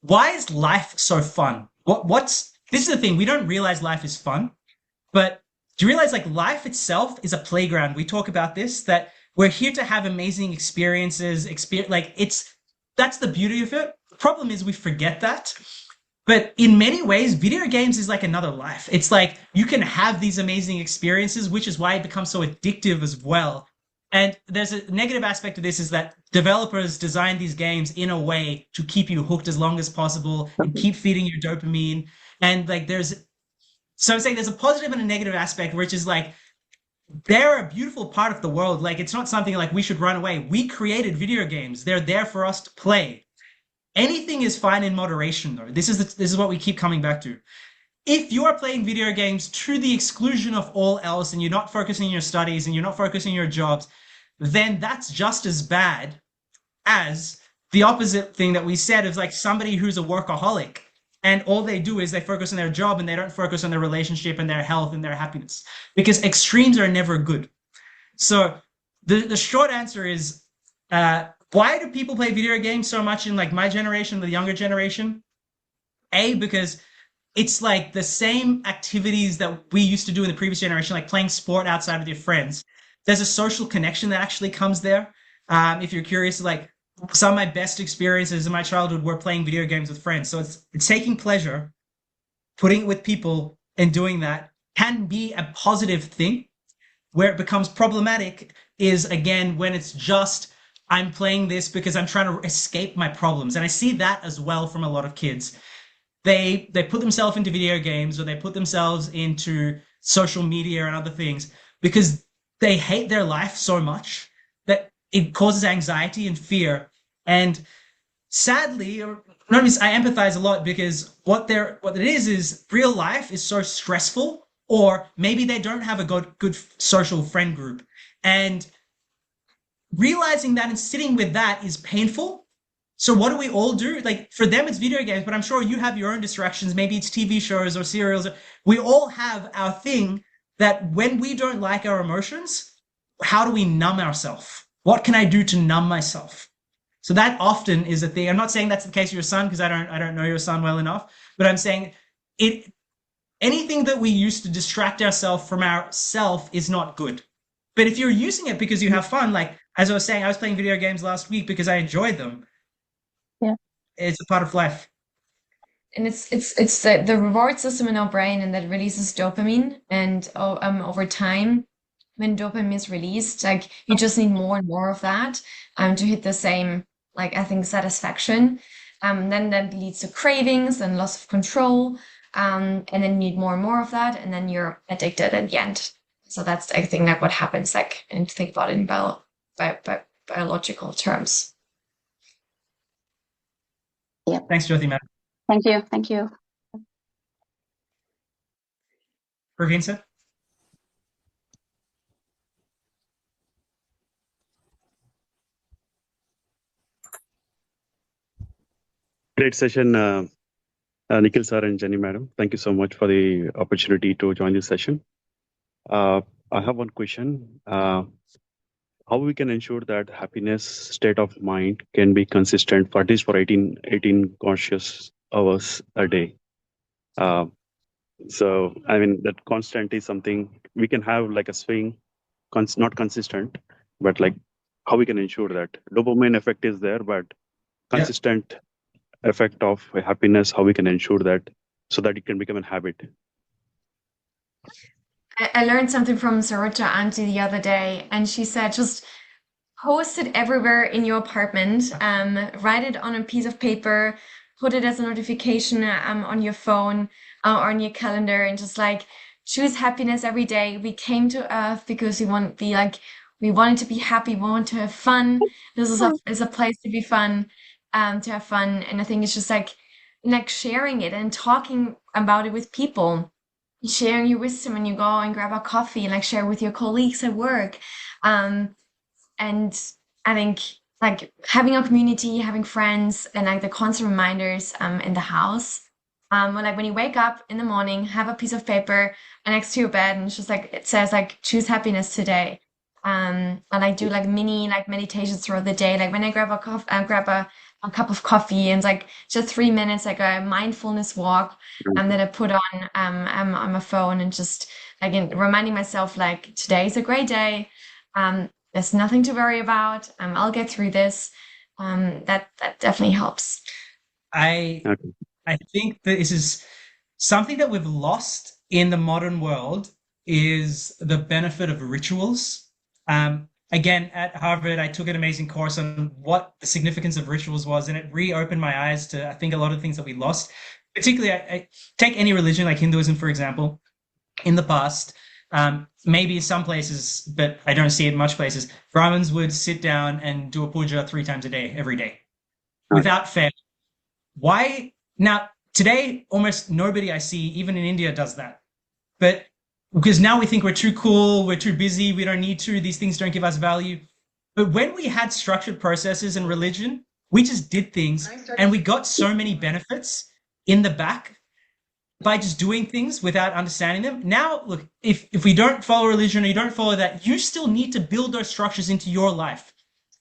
B: Why is life so fun? This is the thing, we don't realize life is fun, but do you realize like life itself is a playground? We talk about this, that we're here to have amazing experiences, that's the beauty of it. The problem is we forget that. But in many ways, video games is like another life. It's like you can have these amazing experiences, which is why it becomes so addictive as well. And there's a negative aspect of this is that developers design these games in a way to keep you hooked as long as possible and keep feeding you dopamine. And like so I'm saying there's a positive and a negative aspect, which is like they're a beautiful part of the world. Like it's not something like we should run away. We created video games. They're there for us to play. Anything is fine in moderation, though. This is what we keep coming back to. If you are playing video games to the exclusion of all else and you're not focusing on your studies and you're not focusing on your jobs, then that's just as bad as the opposite thing that we said of like somebody who's a workaholic and all they do is they focus on their job and they don't focus on their relationship and their health and their happiness, because extremes are never good. So the short answer is, why do people play video games so much in like my generation, the younger generation? Because it's like the same activities that we used to do in the previous generation, like playing sport outside with your friends. There's a social connection that actually comes there. If you're curious, like some of my best experiences in my childhood were playing video games with friends. So it's taking pleasure, putting it with people, and doing that can be a positive thing. Where it becomes problematic is, again, when it's just, I'm playing this because I'm trying to escape my problems. And I see that as well from a lot of kids. They put themselves into video games or they put themselves into social media and other things because they hate their life so much that it causes anxiety and fear. And sadly, I empathize a lot because what it is real life is so stressful, or maybe they don't have a good social friend group. And realizing that and sitting with that is painful. So what do we all do? Like for them, it's video games, but I'm sure you have your own distractions. Maybe it's TV shows or serials. We all have our thing that when we don't like our emotions, how do we numb ourselves? What can I do to numb myself? So that often is a thing. I'm not saying that's the case with your son because I don't know your son well enough, but I'm saying anything that we use to distract ourselves from ourself is not good. But if you're using it because you have fun, like as I was saying, I was playing video games last week because I enjoyed them.
J: Yeah,
B: it's a part of life.
C: And it's the reward system in our brain, and that releases dopamine. And over time, when dopamine is released, like you just need more and more of that to hit the same, like I think, satisfaction. Then that leads to cravings and loss of control. And then you need more and more of that, and then you're addicted at the end. So that's, I think, like what happens, like, and to think about it in biological terms.
J: Yeah.
B: Thanks, Jyoti, ma'am.
J: Thank you. Thank you.
B: Praveen, sir?
K: Great session, Nikhil sir and Jenny madam. Thank you so much for the opportunity to join this session. I have one question. How we can ensure that happiness state of mind can be consistent for at least for 18 conscious hours a day? So, I mean, that constant is something we can have like a swing, not consistent, but like how we can ensure that dopamine effect is there, but consistent effect of happiness, how we can ensure that so that it can become a habit.
C: I learned something from Saroja Auntie the other day, and she said just post it everywhere in your apartment, write it on a piece of paper, put it as a notification on your phone or on your calendar, and just like choose happiness every day. We came to Earth because we we wanted to be happy, we want to have fun. This is a place to be fun, to have fun. And I think it's just like sharing it and talking about it with people, sharing your wisdom when you go and grab a coffee and like share with your colleagues at work. And I think like having a community, having friends, and like the constant reminders in the house. Like when you wake up in the morning, have a piece of paper next to your bed, and it's just like it says like choose happiness today. And I do like mini like meditations throughout the day. Like when I grab a cup of coffee, and it's like just 3 minutes, like a mindfulness walk, that I put on my phone, and just like reminding myself like today's a great day. There's nothing to worry about. I'll get through this. That definitely helps.
B: I think that this is something that we've lost in the modern world, is the benefit of rituals. Again, at Harvard, I took an amazing course on what the significance of rituals was, and it reopened my eyes to, I think, a lot of things that we lost. Particularly, I take any religion like Hinduism, for example. In the past, maybe some places, but I don't see it in much places, Brahmins would sit down and do a puja 3 times a day, every day, without fail. Why? Now, today, almost nobody I see, even in India, does that. But because now we think we're too cool, we're too busy, we don't need to, these things don't give us value. But when we had structured processes in religion, we just did things, and we got so many benefits in the back by just doing things without understanding them. Now, look, if we don't follow religion or you don't follow that, you still need to build those structures into your life.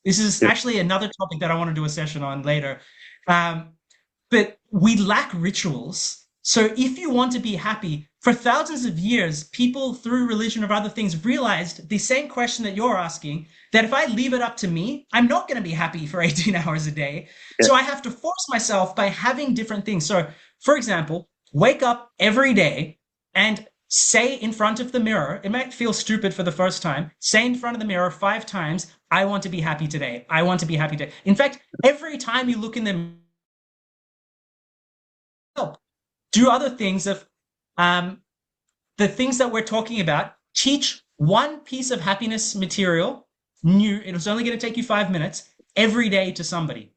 B: This is actually another topic that I want to do a session on later. But we lack rituals. So if you want to be happy, for thousands of years, people through religion or other things realized the same question that you're asking, that if I leave it up to me, I'm not going to be happy for 18 hours a day. So I have to force myself by having different things. So, for example, wake up every day and say in front of the mirror, it might feel stupid for the first time, say in front of the mirror 5 times, I want to be happy today. I want to be happy today. In fact, every time you look in the mirror, do other things of the things that we're talking about. Teach one piece of happiness material, new, it's only going to take you 5 minutes, every day to somebody.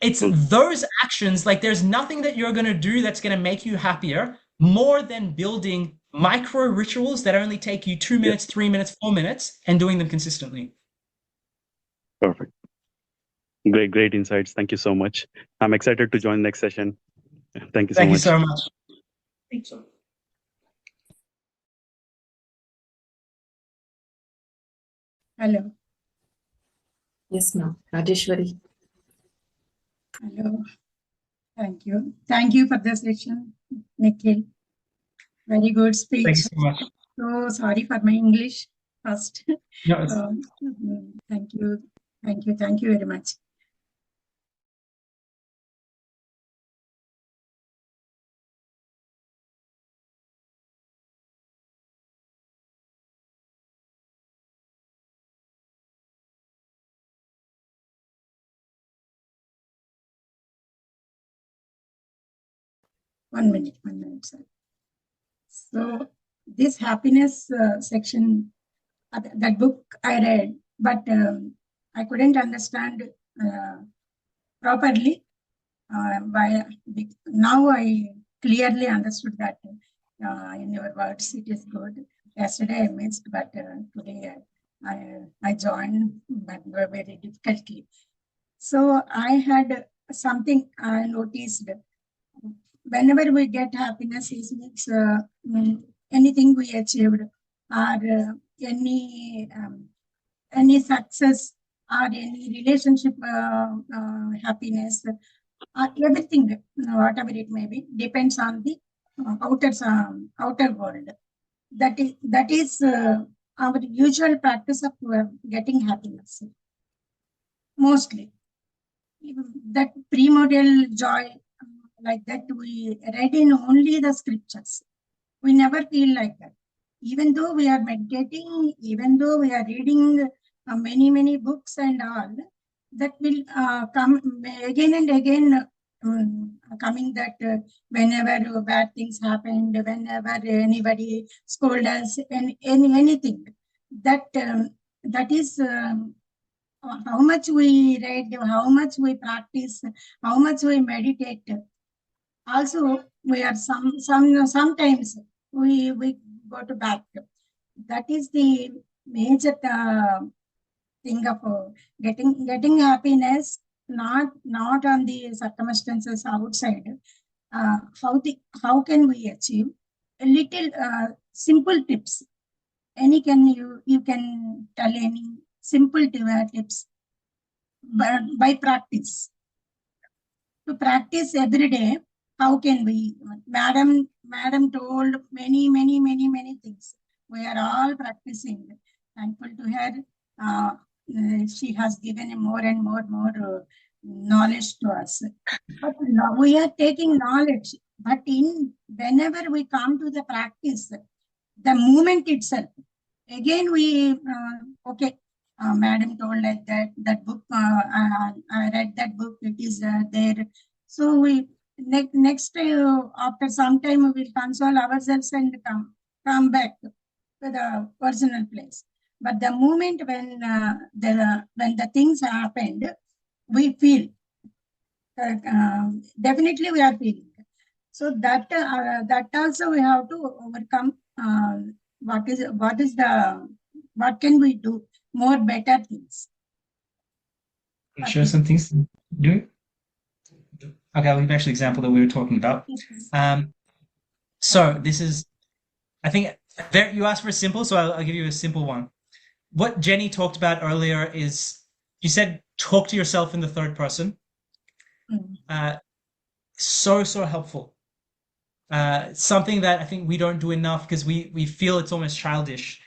B: It's those actions, like there's nothing that you're going to do that's going to make you happier more than building micro rituals that only take you 2 minutes, 3 minutes, 4 minutes, and doing them consistently.
K: Perfect. Great insights. Thank you so much. I'm excited to join the next session. Thank you so much.
B: Thank you so much. Thank you.
L: Hello.
E: Yes, ma'am. Rajeshwari.
L: Hello. Thank you. Thank you for the session, Nikhil. Very good speech.
B: Thank you so much.
L: So sorry for my English first.
B: No,
L: Thank you. Thank you. Thank you very much. One minute, sir. So this happiness section, that book I read, but I couldn't understand properly. Now I clearly understood that in your words it is good. Yesterday I missed, but today I joined, but very difficultly. So I had something I noticed. Whenever we get happiness, it means anything we achieved, or any success, or any relationship happiness, everything, whatever it may be, depends on the outer world. That is our usual practice of getting happiness. Mostly, that primordial joy, like that we read in only the scriptures. We never feel like that. Even though we are meditating, even though we are reading many books and all, that will come again and again, coming that whenever bad things happen, whenever anybody scolds us, and anything, that that is how much we read, how much we practice, how much we meditate. Also, we are sometimes we go to back. That is the major thing of getting happiness, not on the circumstances outside. How can we achieve a little simple tips? You can tell any simple tips by practice. To practice every day, how can we? Madam told many things. We are all practicing. Thankful to her. She has given more and more knowledge to us. But now we are taking knowledge. But whenever we come to the practice, the movement itself, again we madam told like that book, I read that book, it is there. So we next after some time we will console ourselves and come back to the personal place. But the moment when the things happened, we feel definitely we are feeling. So that also we have to overcome. What can we do more better things?
B: Share some things to do. Okay, I'll give you actually an example that we were talking about. So this is, I think, you asked for a simple, so I'll give you a simple one. What Jenny talked about earlier is, you said talk to yourself in the third person. So helpful. Something that I think we don't do enough because we feel it's almost childish.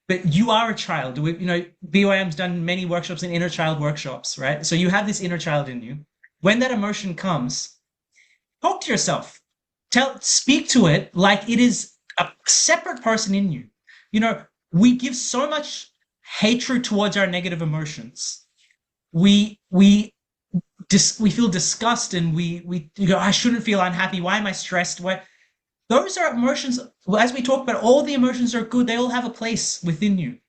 B: But you are a child. BYM's done many workshops and inner child workshops, right? So you have this inner child in you. When that emotion comes, talk to yourself. Speak to it like it is a separate person in you. We give so much hatred towards our negative emotions. We feel disgust and we go, I shouldn't feel unhappy. Why am I stressed? Those are emotions. As we talk about, all the emotions are good. They all have a place within you.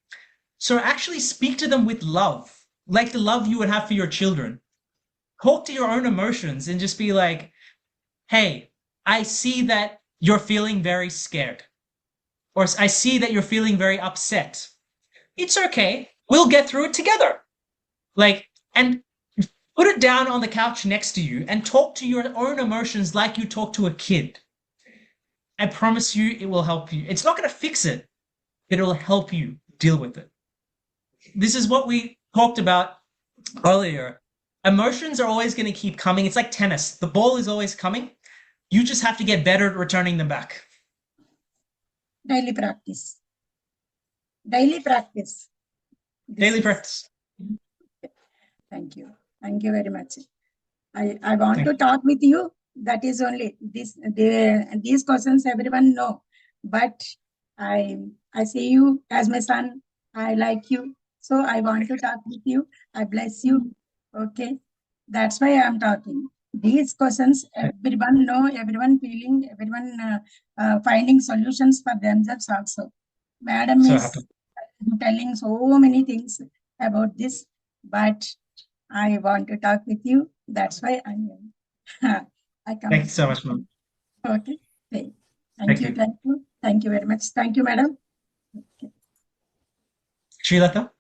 B: So actually speak to them with love, like the love you would have for your children. Talk to your own emotions and just be like, hey, I see that you're feeling very scared. Or I see that you're feeling very upset. It's okay. We'll get through it together. And put it down on the couch next to you and talk to your own emotions like you talk to a kid. I promise you it will help you. It's not going to fix it, but it will help you deal with it. This is what we talked about earlier. Emotions are always going to keep coming. It's like tennis. The ball is always coming. You just have to get better at returning them back.
L: Daily practice. Daily practice.
B: Daily practice.
L: Thank you. Thank you very much. I want to talk with you. That is only these questions everyone know. But I see you as my son. I like you. So I want to talk with you. I bless you. Okay. That's why I'm talking. These questions, everyone know, everyone feeling, everyone finding solutions for themselves also. Madam is telling so many things about this, but I want to talk with you. That's why I come.
B: Thank you so much, ma'am.
L: Okay. Thank you. Thank you very much. Thank you, madam. Okay.
B: Srilata?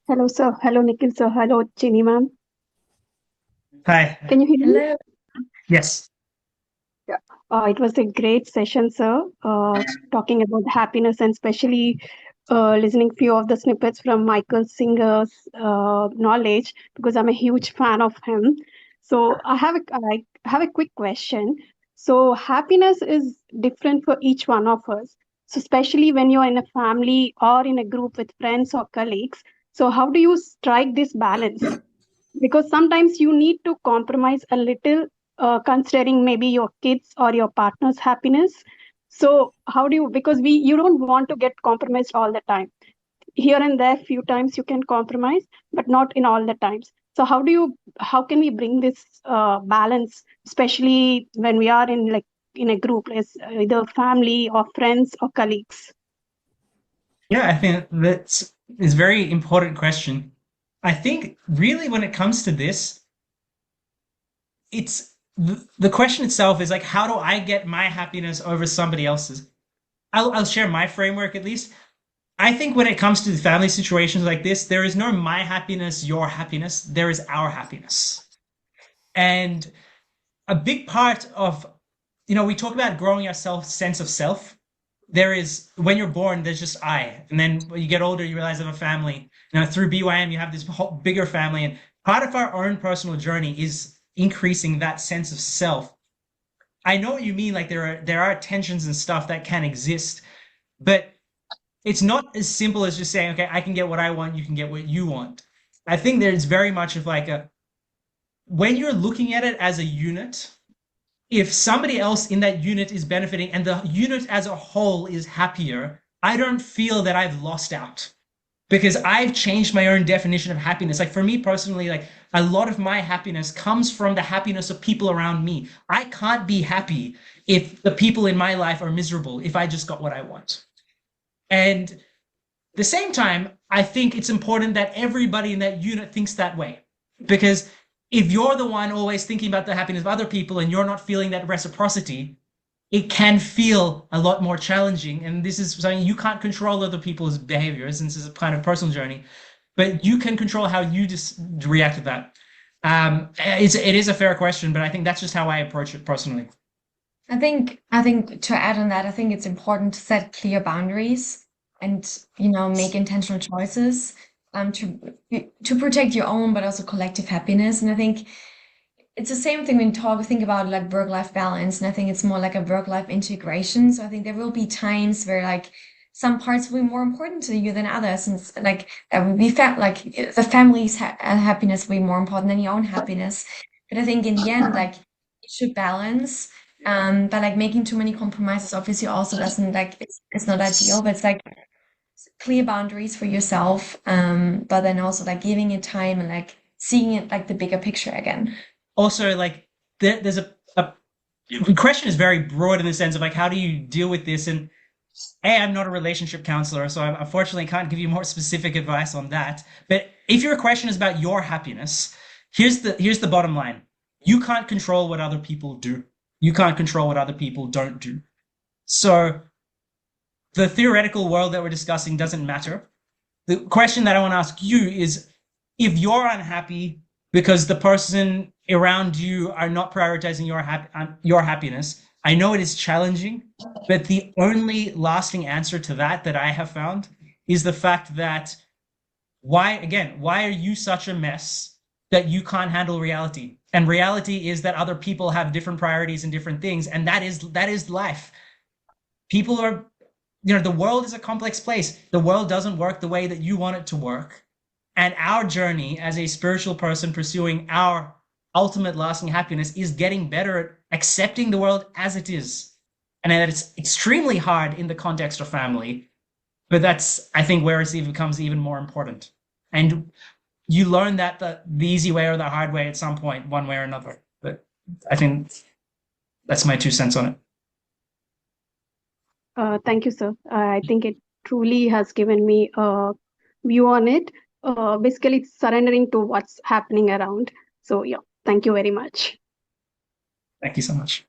M: Hello, sir. Hello, Nikhil, sir. Hello, Chini, ma'am.
B: Hi.
M: Can you hear me?
C: Hello.
B: Yes.
M: Yeah. It was a great session, sir, talking about happiness and especially listening few of the snippets from Michael Singer's knowledge, because I'm a huge fan of him. So I have a quick question. So happiness is different for each one of us. So especially when you're in a family or in a group with friends or colleagues. So how do you strike this balance? Because sometimes you need to compromise a little, considering maybe your kids or your partner's happiness. So how do you, because you don't want to get compromised all the time. Here and there few times you can compromise, but not in all the times. So how can we bring this balance, especially when we are in a group, as either family or friends or colleagues?
B: Yeah, I think that's a very important question. I think really when it comes to this, it's the question itself is like, how do I get my happiness over somebody else's? I'll share my framework at least. I think when it comes to family situations like this, there is no my happiness, your happiness. There is our happiness. And a big part of, we talk about growing our sense of self. There is, when you're born, there's just I. And then when you get older, you realize I have a family. Through BYM, you have this whole bigger family. And part of our own personal journey is increasing that sense of self. I know what you mean. Like there are tensions and stuff that can exist, but it's not as simple as just saying, okay, I can get what I want, you can get what you want. I think there's very much of like when you're looking at it as a unit, if somebody else in that unit is benefiting and the unit as a whole is happier, I don't feel that I've lost out because I've changed my own definition of happiness. Like for me personally, like a lot of my happiness comes from the happiness of people around me. I can't be happy if the people in my life are miserable, if I just got what I want. And at the same time, I think it's important that everybody in that unit thinks that way. Because if you're the one always thinking about the happiness of other people and you're not feeling that reciprocity, it can feel a lot more challenging. And this is something you can't control other people's behaviors, and this is a kind of personal journey, but you can control how you just react to that. It is a fair question, but I think that's just how I approach it personally.
C: I think to add on that, I think it's important to set clear boundaries and make intentional choices to protect your own but also collective happiness. And I think it's the same thing when think about like work-life balance, and I think it's more like a work-life integration. So I think there will be times where like some parts will be more important to you than others, and like that would be like the family's happiness will be more important than your own happiness. But I think in the end, like it should balance. But like making too many compromises obviously also doesn't it's not ideal, but it's like clear boundaries for yourself, but then also like giving it time and like seeing it like the bigger picture again.
B: Also, like there's the question is very broad in the sense of like, how do you deal with this? And I'm not a relationship counselor, so I unfortunately can't give you more specific advice on that. But if your question is about your happiness, here's the bottom line. You can't control what other people do. You can't control what other people don't do. So the theoretical world that we're discussing doesn't matter. The question that I want to ask you is, if you're unhappy because the person around you are not prioritizing your happiness, I know it is challenging, but the only lasting answer to that I have found is the fact that why are you such a mess that you can't handle reality? And reality is that other people have different priorities and different things, and that is life. People are, the world is a complex place. The world doesn't work the way that you want it to work. And our journey as a spiritual person pursuing our ultimate lasting happiness is getting better at accepting the world as it is. And that it's extremely hard in the context of family, but that's, I think, where it becomes even more important. And you learn that the easy way or the hard way at some point, one way or another. But I think that's my 2 cents on it.
M: Thank you, sir. I think it truly has given me a view on it. Basically, it's surrendering to what's happening around. So yeah, thank you very much.
B: Thank you so much.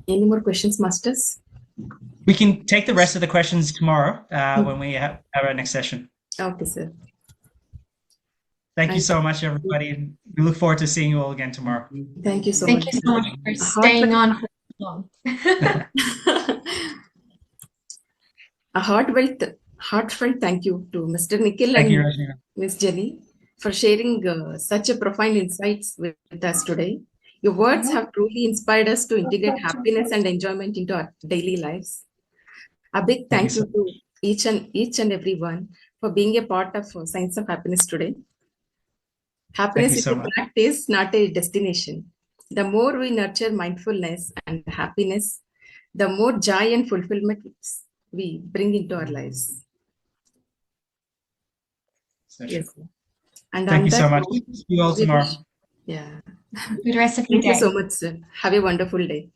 E: Any more questions, masters?
B: We can take the rest of the questions tomorrow when we have our next session.
E: Okay, sir.
B: Thank you so much, everybody. We look forward to seeing you all again tomorrow.
E: Thank you so much.
C: Thank you so much for staying on for so long.
E: A heartfelt thank you to Mr. Nikhil and Ms. Jenny for sharing such a profound insights with us today. Your words have truly inspired us to integrate happiness and enjoyment into our daily lives. A big thank you to each and everyone for being a part of Science of Happiness today. Happiness is a practice, not a destination. The more we nurture mindfulness and happiness, the more joy and fulfillment we bring into our lives.
B: session.
E: Yes. And
B: Thank
E: on
B: you so
E: that
B: much.
E: note,
B: See you all
E: we
B: tomorrow.
E: wish- yeah.
C: Good rest of your
E: Thank you
C: day.
E: so much, sir. Have a wonderful day.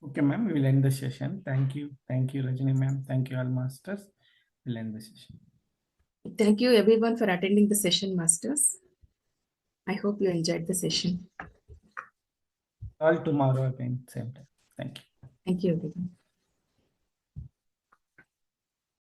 A: Okay, ma'am, we will end the session. Thank you. Thank you, Rajini ma'am. Thank you, all masters. We'll end the session.
E: Thank you everyone for attending the session, masters. I hope you enjoyed the session.
A: All tomorrow again, same time. Thank you.
E: Thank you, everyone.